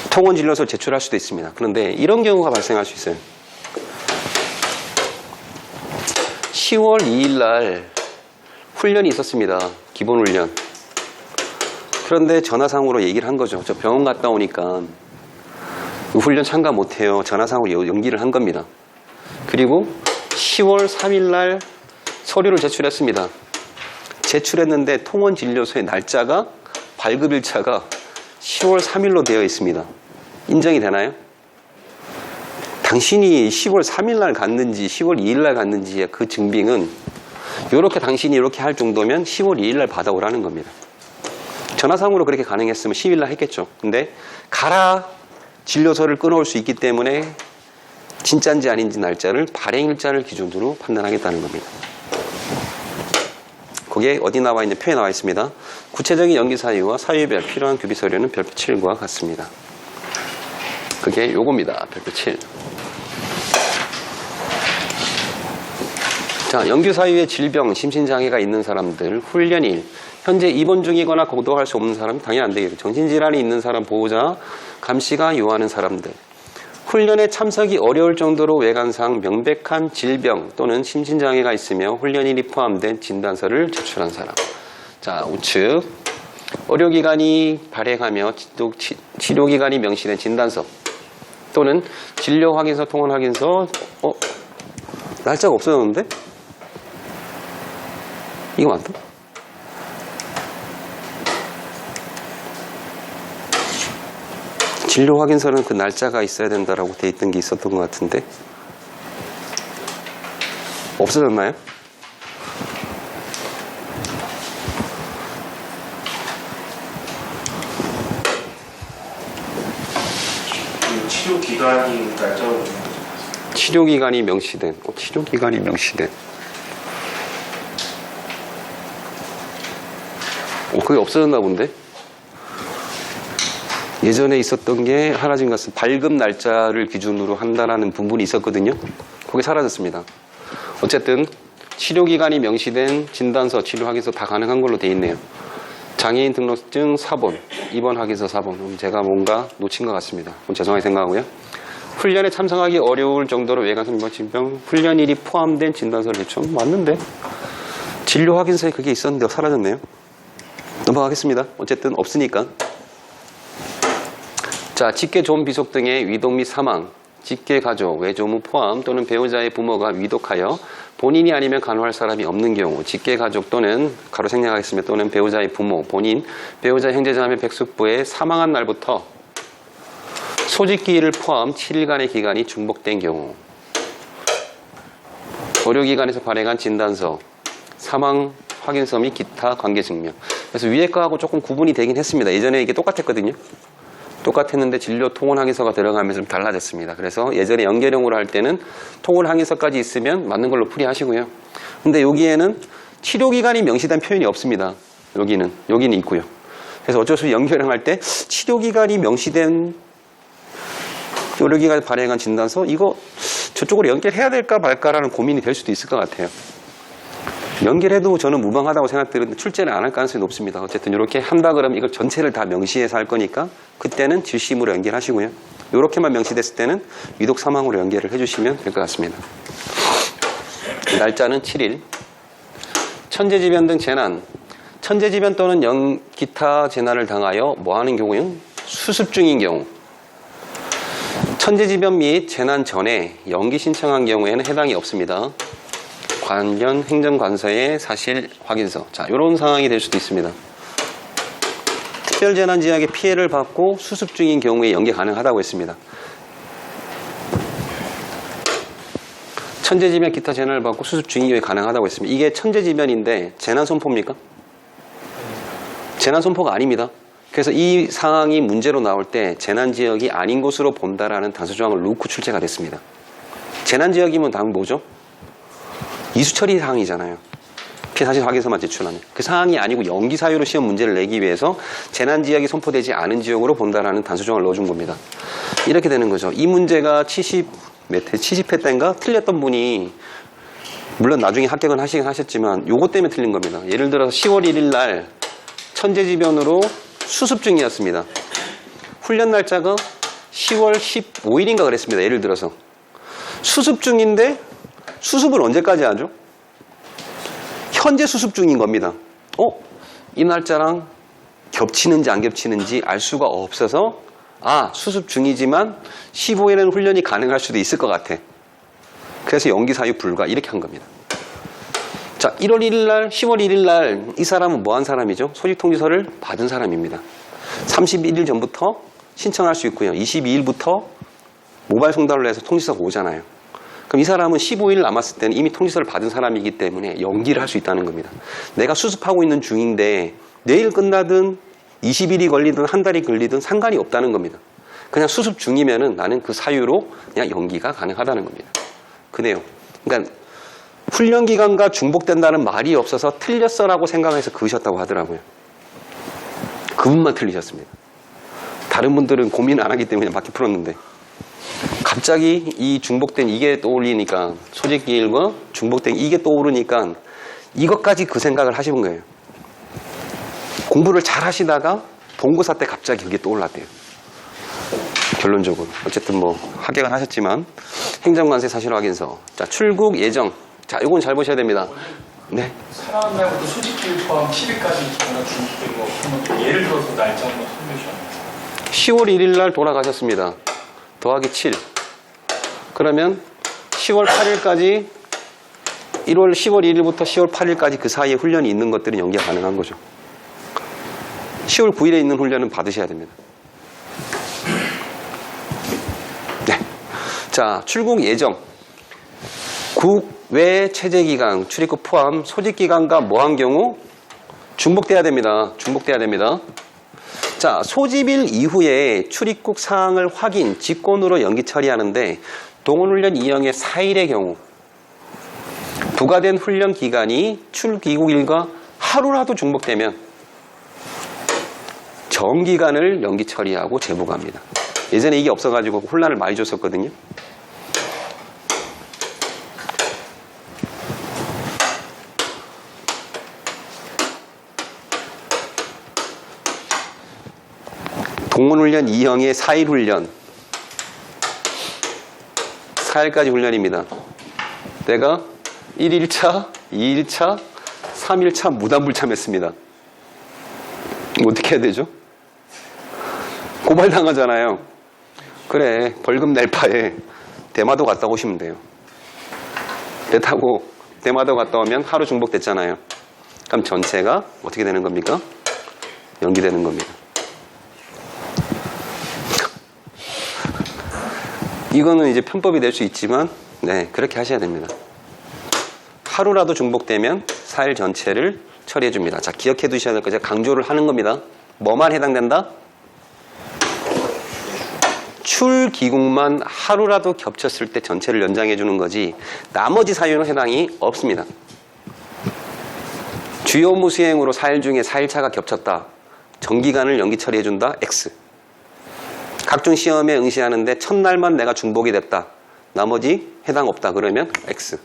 통원진료서 제출할 수도 있습니다. 그런데 이런 경우가 발생할 수 있어요. 10월 2일 날 훈련이 있었습니다. 기본훈련. 그런데 전화상으로 얘기를 한 거죠. 저 병원 갔다 오니까 훈련 참가 못해요. 전화상으로 연기를 한 겁니다. 그리고 10월 3일 날 서류를 제출했습니다. 제출했는데 통원진료소의 날짜가 발급일차가 10월 3일로 되어 있습니다. 인정이 되나요? 당신이 10월 3일 날 갔는지 10월 2일 날 갔는지의 그 증빙은 이렇게 당신이 이렇게 할 정도면 10월 2일 날 받아오라는 겁니다. 전화상으로 그렇게 가능했으면 10일 날 했겠죠. 근데 가라 진료서를 끊어올 수 있기 때문에 진짜인지 아닌지 날짜를 발행일자를 기준으로 판단하겠다는 겁니다. 거기에 어디 나와 있는 표에 나와 있습니다. 구체적인 연기 사유와 사유별 필요한 규비 서류는 별표 7과 같습니다. 그게 요겁니다. 별표 7. 자, 연기 사유에 질병, 심신장애가 있는 사람들, 훈련일, 현재 입원 중이거나 거동할 수 없는 사람 당연히 안 되겠죠. 정신질환이 있는 사람, 보호자, 감시가 요하는 사람들. 훈련에 참석이 어려울 정도로 외관상 명백한 질병 또는 심신장애가 있으며 훈련일이 포함된 진단서를 제출한 사람. 자, 우측. 의료기관이 발행하며 치료기간이 명시된 진단서 또는 진료확인서, 통원확인서. 날짜가 없어졌는데? 이거 맞다? 진료 확인서는 그 날짜가 있어야 된다라고 돼 있던 게 있었던 것 같은데 없어졌나요? 치료 기간이 날짜로 치료 기간이 명시된 치료 기간이 명시된 그게 없어졌나 본데? 예전에 있었던 게 사라진 것 같습니다. 발급 날짜를 기준으로 한다라는 부분이 있었거든요. 그게 사라졌습니다. 어쨌든 치료기간이 명시된 진단서, 치료확인서 다 가능한 걸로 돼 있네요. 장애인 등록증 4번, 입원 확인서 4번. 제가 뭔가 놓친 것 같습니다. 죄송하게 생각하고요. 훈련에 참석하기 어려울 정도로 외관성 질병, 훈련일이 포함된 진단서를 제출. 맞는데 진료 확인서에 그게 있었는데 사라졌네요. 넘어가겠습니다. 어쨌든 없으니까. 자, 직계 존 비속 등의 위독 및 사망, 직계 가족, 외조무 포함 또는 배우자의 부모가 위독하여 본인이 아니면 간호할 사람이 없는 경우, 직계 가족 또는 가로 생략하겠습니다. 또는 배우자의 부모, 본인, 배우자 형제자매 백숙부의 사망한 날부터 소집기일을 포함 7일간의 기간이 중복된 경우, 의료기관에서 발행한 진단서, 사망 확인서 및 기타 관계 증명. 그래서 위에 거하고 조금 구분이 되긴 했습니다. 예전에 이게 똑같았거든요. 똑같았는데 진료 통원 확인서가 들어가면서 좀 달라졌습니다. 그래서 예전에 연계령으로 할 때는 통원 확인서까지 있으면 맞는 걸로 풀이하시고요. 근데 여기에는 치료기간이 명시된 표현이 없습니다. 여기는 있고요. 그래서 어쩔 수 없이 연계령 할 때 치료기간이 명시된 의료기관에 발행한 진단서 이거 저쪽으로 연결해야 될까 말까라는 고민이 될 수도 있을 것 같아요. 연결해도 저는 무방하다고 생각되는데 출제를 안 할 가능성이 높습니다. 어쨌든 이렇게 한다 그러면 이걸 전체를 다 명시해서 할 거니까 그때는 질심으로 연결하시고요. 이렇게만 명시됐을 때는 위독 사망으로 연결을 해주시면 될 것 같습니다. 날짜는 7일. 천재지변 등 재난. 천재지변 또는 기타 재난을 당하여 뭐하는 경우요? 수습 중인 경우. 천재지변 및 재난 전에 연기 신청한 경우에는 해당이 없습니다. 관련 행정관서의 사실 확인서. 자, 이런 상황이 될 수도 있습니다. 특별재난지역의 피해를 받고 수습 중인 경우에 연기 가능하다고 했습니다. 천재지변 기타 재난을 받고 수습 중인 경우에 가능하다고 했습니다. 이게 천재지변인데 재난선포입니까? 재난선포가 아닙니다. 그래서 이 상황이 문제로 나올 때 재난지역이 아닌 것으로 본다라는 단서조항을 놓고 출제가 됐습니다. 재난지역이면 다음 뭐죠? 이수처리 사항이잖아요. 피해 사실 확인서만 제출하는. 그 상황이 아니고 연기 사유로 시험 문제를 내기 위해서 재난지역이 선포되지 않은 지역으로 본다라는 단서조항을 넣어준 겁니다. 이렇게 되는 거죠. 이 문제가 70회 때인가 틀렸던 분이 물론 나중에 합격은 하시긴 하셨지만 요것 때문에 틀린 겁니다. 예를 들어서 10월 1일 날 천재지변으로 수습 중이었습니다. 훈련 날짜가 10월 15일인가 그랬습니다. 예를 들어서 수습 중인데 수습을 언제까지 하죠? 현재 수습 중인 겁니다. 이 날짜랑 겹치는지 안 겹치는지 알 수가 없어서 수습 중이지만 15일에는 훈련이 가능할 수도 있을 것 같아. 그래서 연기 사유 불가 이렇게 한 겁니다. 자, 1월 1일 날, 10월 1일 날 이 사람은 뭐 한 사람이죠? 소집 통지서를 받은 사람입니다. 31일 전부터 신청할 수 있고요. 22일부터 모바일 송달로 해서 통지서가 오잖아요. 그럼 이 사람은 15일 남았을 때는 이미 통지서를 받은 사람이기 때문에 연기를 할 수 있다는 겁니다. 내가 수습하고 있는 중인데 내일 끝나든 20일이 걸리든 한 달이 걸리든 상관이 없다는 겁니다. 그냥 수습 중이면은 나는 그 사유로 그냥 연기가 가능하다는 겁니다. 그 내용. 그러니까 훈련 기간과 중복된다는 말이 없어서 틀렸어라고 생각해서 그으셨다고 하더라고요. 그분만 틀리셨습니다. 다른 분들은 고민을 안 하기 때문에 맞게 풀었는데 갑자기 이 중복된 이게 떠올리니까 소집기일과 중복된 이게 떠오르니까 이것까지 그 생각을 하신 거예요. 공부를 잘 하시다가 본고사 때 갑자기 그게 떠올랐대요. 결론적으로. 어쨌든 뭐 합격은 하셨지만 행정관세 사실 확인서. 자, 출국 예정. 자, 이건 잘 보셔야 됩니다. 네. 사람 날부터 소집기일 포함 10일까지 전화 중지되고 한번 예를 들어서 날짜 한번 설명해 주시면. 10월 1일 날 돌아가셨습니다. 더하기 7. 그러면 10월 8일까지 10월 1일부터 10월 8일까지 그 사이에 훈련이 있는 것들은 연기가 가능한 거죠. 10월 9일에 있는 훈련은 받으셔야 됩니다. 네. 자, 출국 예정. 국외 체제기간, 출입국 포함 소집기간과 뭐한 경우? 중복돼야 됩니다. 중복돼야 됩니다. 자, 소집일 이후에 출입국 사항을 확인, 직권으로 연기 처리하는데 동원훈련 2형의 4일의 경우 부과된 훈련 기간이 출귀국일과 하루라도 중복되면 정기간을 연기 처리하고 재부과합니다. 예전에 이게 없어가지고 혼란을 많이 줬었거든요. 동원훈련 2형의 4일 훈련 4일까지 훈련입니다. 내가 1일차, 2일차, 3일차 무단불참했습니다. 어떻게 해야 되죠? 고발당하잖아요. 그래, 벌금 낼 바에 대마도 갔다 오시면 돼요. 배 타고 대마도 갔다 오면 하루 중복됐잖아요. 그럼 전체가 어떻게 되는 겁니까? 연기되는 겁니다. 이거는 이제 편법이 될 수 있지만 네, 그렇게 하셔야 됩니다. 하루라도 중복되면 4일 전체를 처리해 줍니다. 자, 기억해 두셔야 될 거 제가 강조를 하는 겁니다. 뭐만 해당된다? 출귀국만 하루라도 겹쳤을 때 전체를 연장해 주는 거지 나머지 사유는 해당이 없습니다. 주요 업무 수행으로 4일 중에 4일차가 겹쳤다. 정기간을 연기 처리해 준다. X. 각종 시험에 응시하는데 첫날만 내가 중복이 됐다. 나머지 해당 없다. 그러면 X.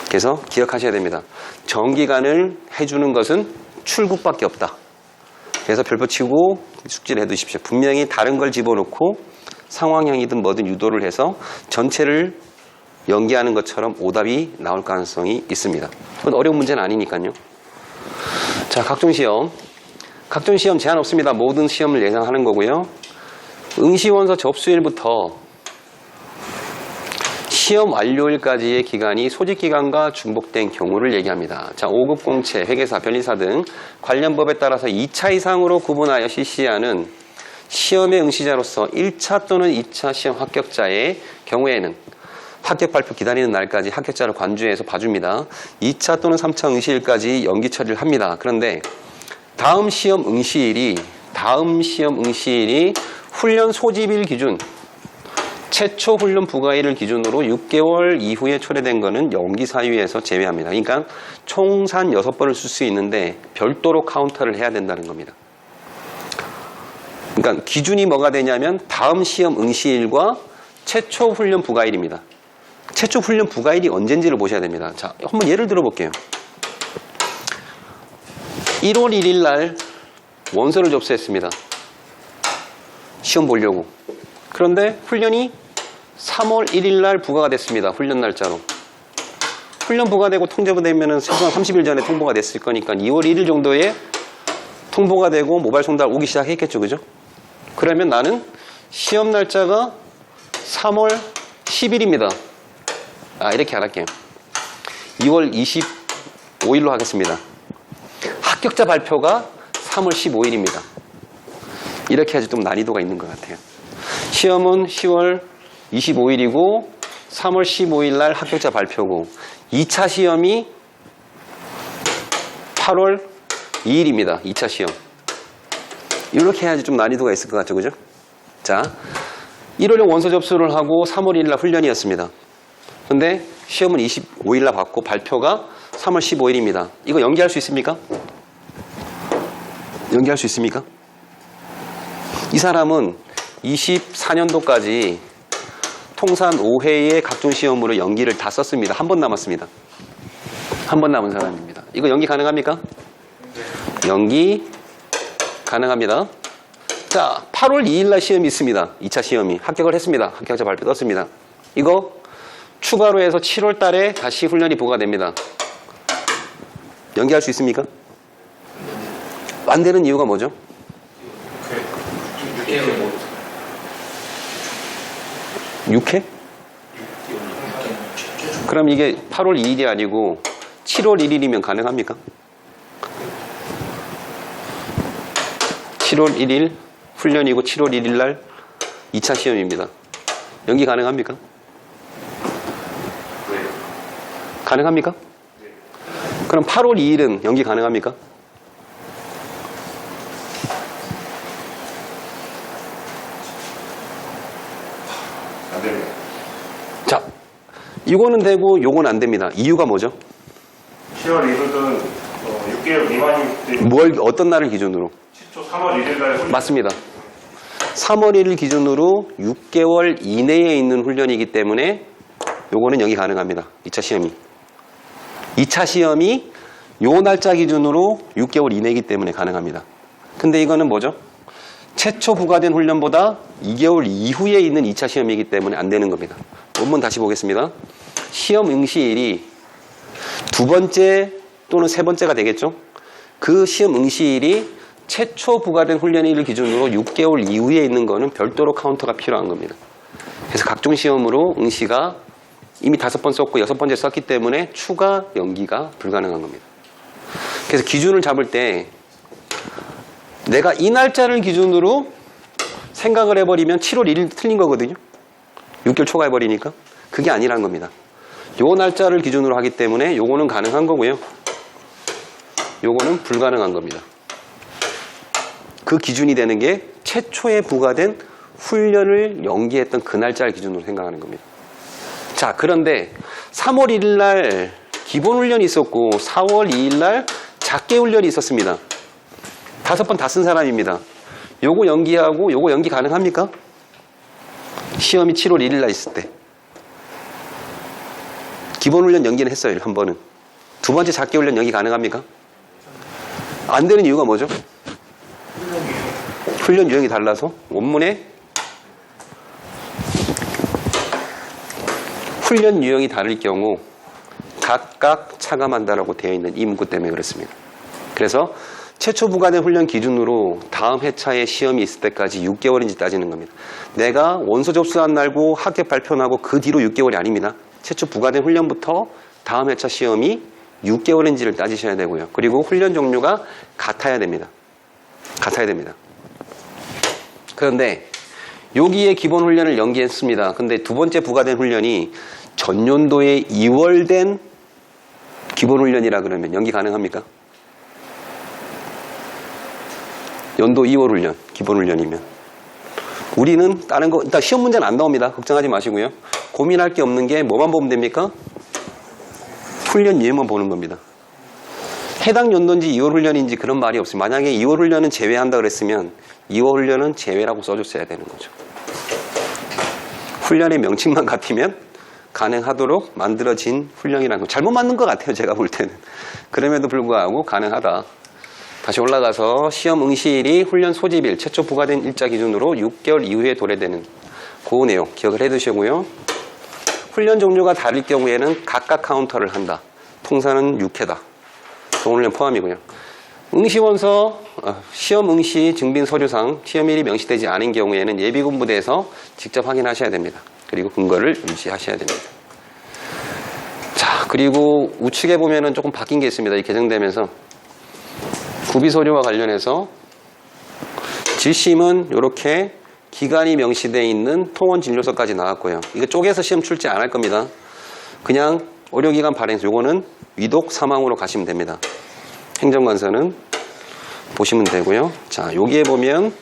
그래서 기억하셔야 됩니다. 정기간을 해주는 것은 출국밖에 없다. 그래서 별표 치고 숙지를 해두십시오. 분명히 다른 걸 집어넣고 상황형이든 뭐든 유도를 해서 전체를 연기하는 것처럼 오답이 나올 가능성이 있습니다. 그건 어려운 문제는 아니니까요. 자, 각종 시험. 각종 시험 제한 없습니다. 모든 시험을 예상하는 거고요. 응시원서 접수일부터 시험 완료일까지의 기간이 소집기간과 중복된 경우를 얘기합니다. 자, 5급 공채, 회계사, 변리사 등 관련 법에 따라서 2차 이상으로 구분하여 실시하는 시험의 응시자로서 1차 또는 2차 시험 합격자의 경우에는 합격 발표 기다리는 날까지 합격자를 관주해서 봐줍니다. 2차 또는 3차 응시일까지 연기 처리를 합니다. 그런데 다음 시험 응시일이 훈련 소집일 기준 최초 훈련 부가일을 기준으로 6개월 이후에 초래된 거는 연기 사유에서 제외합니다. 그러니까 총산 6번을 쓸 수 있는데 별도로 카운터를 해야 된다는 겁니다. 그러니까 기준이 뭐가 되냐면 다음 시험 응시일과 최초 훈련 부가일입니다. 최초 훈련 부가일이 언젠지를 보셔야 됩니다. 자, 한번 예를 들어 볼게요. 1월 1일 날 원서를 접수했습니다. 시험 보려고. 그런데 훈련이 3월 1일 날 부과가 됐습니다. 훈련 날짜로. 훈련 부과되고 통제가 되면 최소한 30일 전에 통보가 됐을 거니까 2월 1일 정도에 통보가 되고 모바일 송달 오기 시작했겠죠. 그죠? 그러면 나는 시험 날짜가 3월 10일입니다. 이렇게 안 할게요. 2월 25일로 하겠습니다. 합격자 발표가 3월 15일입니다. 이렇게 해야지 좀 난이도가 있는 것 같아요. 시험은 10월 25일이고 3월 15일 날 합격자 발표고 2차 시험이 8월 2일입니다. 2차 시험. 이렇게 해야지 좀 난이도가 있을 것 같죠. 그죠? 자, 1월에 원서 접수를 하고 3월 1일 날 훈련이었습니다. 근데 시험은 25일 날 받고 발표가 3월 15일입니다. 이거 연기할 수 있습니까? 연기할 수 있습니까? 이 사람은 24년도까지 통산 5회의 각종 시험으로 연기를 다 썼습니다. 한 번 남았습니다. 한 번 남은 사람입니다. 이거 연기 가능합니까? 연기 가능합니다. 자, 8월 2일 날 시험이 있습니다. 2차 시험이. 합격을 했습니다. 합격자 발표 떴습니다. 이거 추가로 해서 7월 달에 다시 훈련이 부과됩니다. 연기할 수 있습니까? 안 되는 이유가 뭐죠? 6회? 그럼 이게 8월 2일이 아니고 7월 1일이면 가능합니까? 7월 1일 훈련이고 7월 1일 날 2차 시험입니다. 연기 가능합니까? 가능합니까? 그럼 8월 2일은 연기 가능합니까? 안 됩니다. 자, 이거는 되고 요건 안 됩니다. 이유가 뭐죠? 10월 1일은 6개월 미만일 때 어떤 날을 기준으로? 최초 3월 1일 날 훈련. 맞습니다. 3월 1일 기준으로 6개월 이내에 있는 훈련이기 때문에 요거는 연기 가능합니다. 2차 시험이. 2차 시험이 요 날짜 기준으로 6개월 이내이기 때문에 가능합니다. 근데 이거는 뭐죠? 최초 부과된 훈련보다 2개월 이후에 있는 2차 시험이기 때문에 안 되는 겁니다. 원문 다시 보겠습니다. 시험 응시일이 두 번째 또는 세 번째가 되겠죠? 그 시험 응시일이 최초 부과된 훈련일을 기준으로 6개월 이후에 있는 거는 별도로 카운터가 필요한 겁니다. 그래서 각종 시험으로 응시가 이미 5번 썼고 6번째 썼기 때문에 추가 연기가 불가능한 겁니다. 그래서 기준을 잡을 때 내가 이 날짜를 기준으로 생각을 해버리면 7월 1일 틀린 거거든요. 6개월 초과해버리니까. 그게 아니란 겁니다. 요 날짜를 기준으로 하기 때문에 요거는 가능한 거고요. 요거는 불가능한 겁니다. 그 기준이 되는 게 최초에 부과된 훈련을 연기했던 그 날짜를 기준으로 생각하는 겁니다. 자, 그런데 3월 1일 날 기본 훈련이 있었고 4월 2일 날 작게 훈련이 있었습니다. 5번 다 쓴 사람입니다. 요거 연기하고 요거 연기 가능합니까? 시험이 7월 1일 날 있을 때. 기본 훈련 연기는 했어요. 한 번은. 두 번째 작게 훈련 연기 가능합니까? 안 되는 이유가 뭐죠? 훈련 유형이 달라서 원문에 훈련 유형이 다를 경우 각각 차감한다라고 되어 있는 이 문구 때문에 그렇습니다. 그래서 최초 부과된 훈련 기준으로 다음 회차에 시험이 있을 때까지 6개월인지 따지는 겁니다. 내가 원서 접수한 날고 합격 발표하고 그 뒤로 6개월이 아닙니다. 최초 부과된 훈련부터 다음 회차 시험이 6개월인지를 따지셔야 되고요. 그리고 훈련 종류가 같아야 됩니다. 같아야 됩니다. 그런데 여기에 기본 훈련을 연기했습니다. 근데 두 번째 부과된 훈련이 전년도에 2월 된 기본 훈련이라 그러면 연기 가능합니까? 연도 2월 훈련, 기본 훈련이면. 우리는 다른 거, 일단 시험 문제는 안 나옵니다. 걱정하지 마시고요. 고민할 게 없는 게 뭐만 보면 됩니까? 훈련 예만 보는 겁니다. 해당 연도인지 2월 훈련인지 그런 말이 없어요. 만약에 2월 훈련은 제외한다 그랬으면 2월 훈련은 제외라고 써줬어야 되는 거죠. 훈련의 명칭만 같으면 가능하도록 만들어진 훈련이라는 거. 잘못 만든 것 같아요. 제가 볼 때는. 그럼에도 불구하고 가능하다. 다시 올라가서 시험 응시일이 훈련 소집일, 최초 부과된 일자 기준으로 6개월 이후에 도래되는 그 내용 기억을 해두시고요. 훈련 종류가 다를 경우에는 각각 카운터를 한다. 통사는 6회다. 동훈련 포함이고요. 응시원서, 시험 응시 증빙 서류상 시험일이 명시되지 않은 경우에는 예비군 부대에서 직접 확인하셔야 됩니다. 그리고 근거를 유지하셔야 됩니다. 자, 그리고 우측에 보면은 조금 바뀐 게 있습니다. 이 개정되면서 구비서류와 관련해서 질심은 이렇게 기간이 명시되어 있는 통원진료서까지 나왔고요. 이거 쪼개서 시험 출제 안 할 겁니다. 그냥 의료기관 발행서 요거는 위독 사망으로 가시면 됩니다. 행정관서는 보시면 되고요. 자, 여기에 보면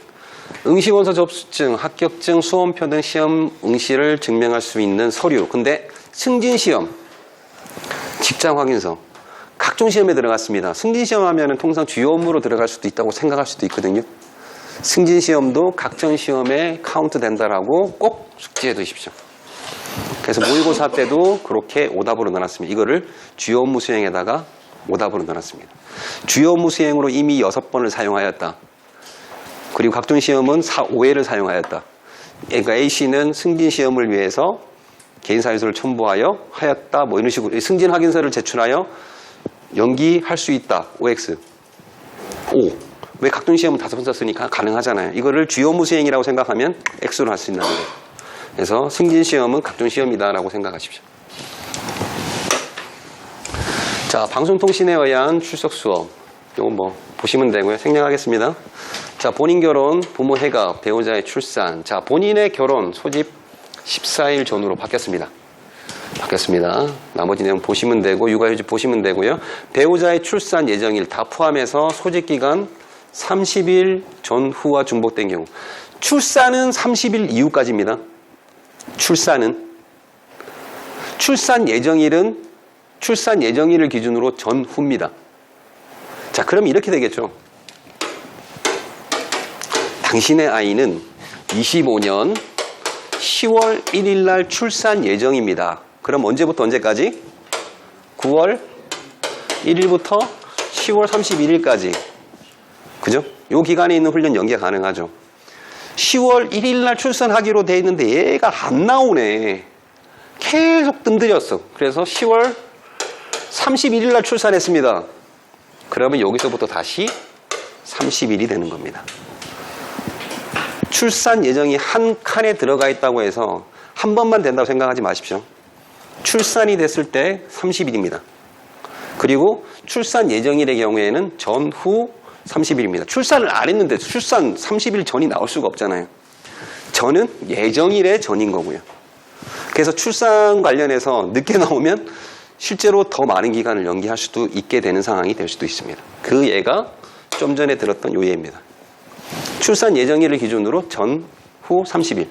응시원서 접수증, 합격증, 수험표 등 시험 응시를 증명할 수 있는 서류. 근데 승진시험, 직장확인서, 각종 시험에 들어갔습니다. 승진시험 하면 통상 주요 업무로 들어갈 수도 있다고 생각할 수도 있거든요. 승진시험도 각종 시험에 카운트 된다라고 꼭 숙지해 두십시오. 그래서 모의고사 때도 그렇게 오답으로 넣어놨습니다. 이거를 주요 업무 수행에다가 오답으로 넣어놨습니다. 주요 업무 수행으로 이미 6번을 사용하였다. 그리고 각종 시험은 5회를 사용하였다. 그러니까 A씨는 승진시험을 위해서 개인사유서를 첨부하여 하였다. 뭐 이런 식으로 승진 확인서를 제출하여 연기할 수 있다. OX. O. 왜 각종 시험은 5번 썼으니까 가능하잖아요. 이거를 주요 업무 수행이라고 생각하면 X로 할 수 있는 거예요. 그래서 승진시험은 각종 시험이다라고 생각하십시오. 자, 방송통신에 의한 출석 수업. 이거 뭐 보시면 되고요. 생략하겠습니다. 자, 본인 결혼, 부모 해갑, 배우자의 출산. 자, 본인의 결혼 소집 14일 전후로 바뀌었습니다. 나머지 내용 보시면 되고 육아휴직 보시면 되고요. 배우자의 출산 예정일 다 포함해서 소집기간 30일 전후와 중복된 경우. 출산은 30일 이후까지입니다. 출산 예정일을 기준으로 전후입니다. 자, 그럼 이렇게 되겠죠. 당신의 아이는 25년 10월 1일 날 출산 예정입니다. 그럼 언제부터 언제까지? 9월 1일부터 10월 31일까지. 그죠? 요 기간에 있는 훈련 연계 가능하죠. 10월 1일 날 출산하기로 돼 있는데 얘가 안 나오네. 계속 뜸들였어. 그래서 10월 31일 날 출산했습니다. 그러면 여기서부터 다시 30일이 되는 겁니다. 출산 예정이 한 칸에 들어가 있다고 해서 한 번만 된다고 생각하지 마십시오. 출산이 됐을 때 30일입니다. 그리고 출산 예정일의 경우에는 전후 30일입니다. 출산을 안 했는데 출산 30일 전이 나올 수가 없잖아요. 전은 예정일의 전인 거고요. 그래서 출산 관련해서 늦게 나오면 실제로 더 많은 기간을 연기할 수도 있게 되는 상황이 될 수도 있습니다. 그 예가 좀 전에 들었던 요 예입니다. 출산 예정일을 기준으로 전후 30일.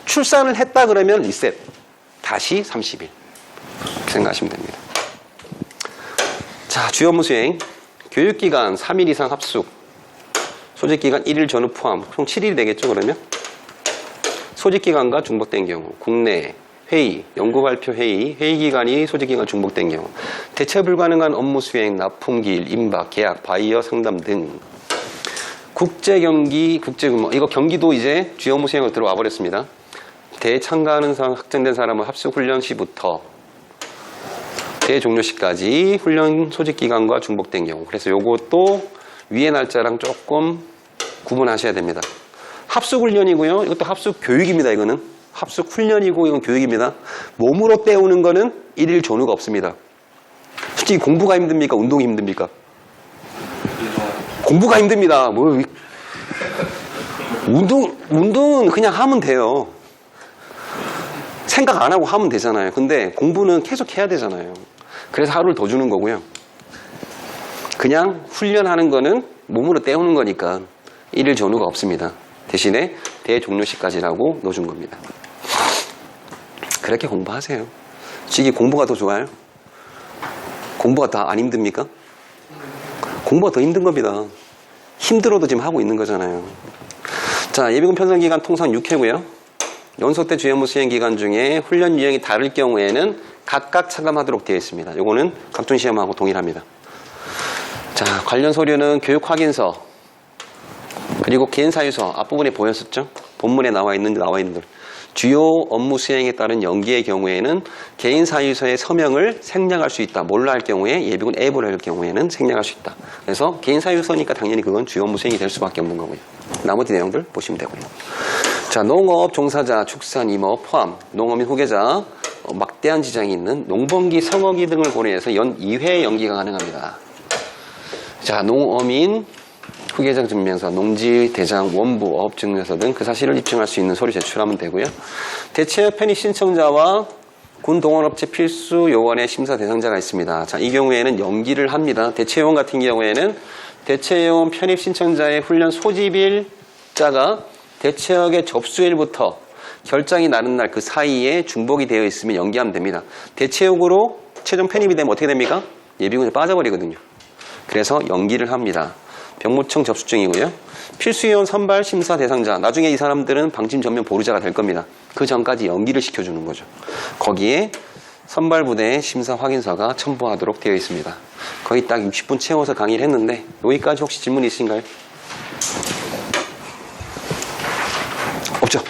출산을 했다 그러면 리셋. 다시 30일. 생각하시면 됩니다. 자, 주요 업무 수행. 교육기간 3일 이상 합숙. 소집기간 1일 전후 포함. 총 7일이 되겠죠, 그러면? 소집기간과 중복된 경우. 국내 회의, 연구발표 회의, 회의기간이 소집기간 중복된 경우. 대체 불가능한 업무 수행, 납품기일, 임박, 계약, 바이어, 상담 등. 국제경기, 국제근무. 이거 경기도 이제 주요 업무 수행으로 들어와 버렸습니다. 대참가하는 사람, 확정된 사람은 합숙 훈련 시부터 대종료 시까지 훈련 소집 기간과 중복된 경우. 그래서 요것도 위의 날짜랑 조금 구분하셔야 됩니다. 합숙훈련이고요. 이것도 합숙교육입니다. 이거는 합숙훈련이고 이건 교육입니다. 몸으로 때우는 거는 일일 전후가 없습니다. 솔직히 공부가 힘듭니까? 운동이 힘듭니까? 공부가 힘듭니다. 뭐 운동은 그냥 하면 돼요. 생각 안 하고 하면 되잖아요. 근데 공부는 계속 해야 되잖아요. 그래서 하루를 더 주는 거고요. 그냥 훈련하는 거는 몸으로 때우는 거니까 일일 전후가 없습니다. 대신에 대종료시까지라고 넣어준 겁니다. 그렇게 공부하세요. 솔직히 공부가 더 좋아요? 공부가 다 안 힘듭니까? 공부가 더 힘든 겁니다. 힘들어도 지금 하고 있는 거잖아요. 자, 예비군 편성기간 통상 6회고요. 연소 때 주연무 수행기간 중에 훈련 유형이 다를 경우에는 각각 차감하도록 되어 있습니다. 요거는 각종 시험하고 동일합니다. 자, 관련 서류는 교육 확인서, 그리고 개인 사유서 앞부분에 보였었죠? 본문에 나와 있는 들 주요 업무 수행에 따른 연기의 경우에는 개인 사유서의 서명을 생략할 수 있다. 몰라 할 경우에 예비군 앱을 할 경우에는 생략할 수 있다. 그래서 개인 사유서니까 당연히 그건 주요 업무 수행이 될 수밖에 없는 거고요. 나머지 내용들 보시면 되고요. 자, 농업 종사자, 축산, 임업 포함, 농어민 후계자, 막대한 지장이 있는 농번기, 성어기 등을 고려해서 연 2회 연기가 가능합니다. 자, 농어민 후계자 증명서, 농지, 대장, 원부, 어업 증명서 등 그 사실을 입증할 수 있는 서류 제출하면 되고요. 대체협 편입 신청자와 군 동원업체 필수 요원의 심사 대상자가 있습니다. 자, 이 경우에는 연기를 합니다. 대체요원 같은 경우에는 대체요원 편입 신청자의 훈련 소집일자가 대체역의 접수일부터 결장이 나는 날 그 사이에 중복이 되어 있으면 연기하면 됩니다. 대체역으로 최종 편입이 되면 어떻게 됩니까? 예비군에 빠져버리거든요. 그래서 연기를 합니다. 병무청 접수증이고요. 필수요원 선발 심사 대상자. 나중에 이 사람들은 방침 전면 보루자가 될 겁니다. 그 전까지 연기를 시켜주는 거죠. 거기에 선발부대의 심사 확인서가 첨부하도록 되어 있습니다. 거의 딱 60분 채워서 강의를 했는데 여기까지 혹시 질문 있으신가요? 없죠?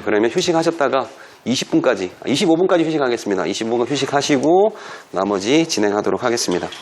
그러면 휴식하셨다가 25분까지 휴식하겠습니다. 25분 휴식하시고 나머지 진행하도록 하겠습니다.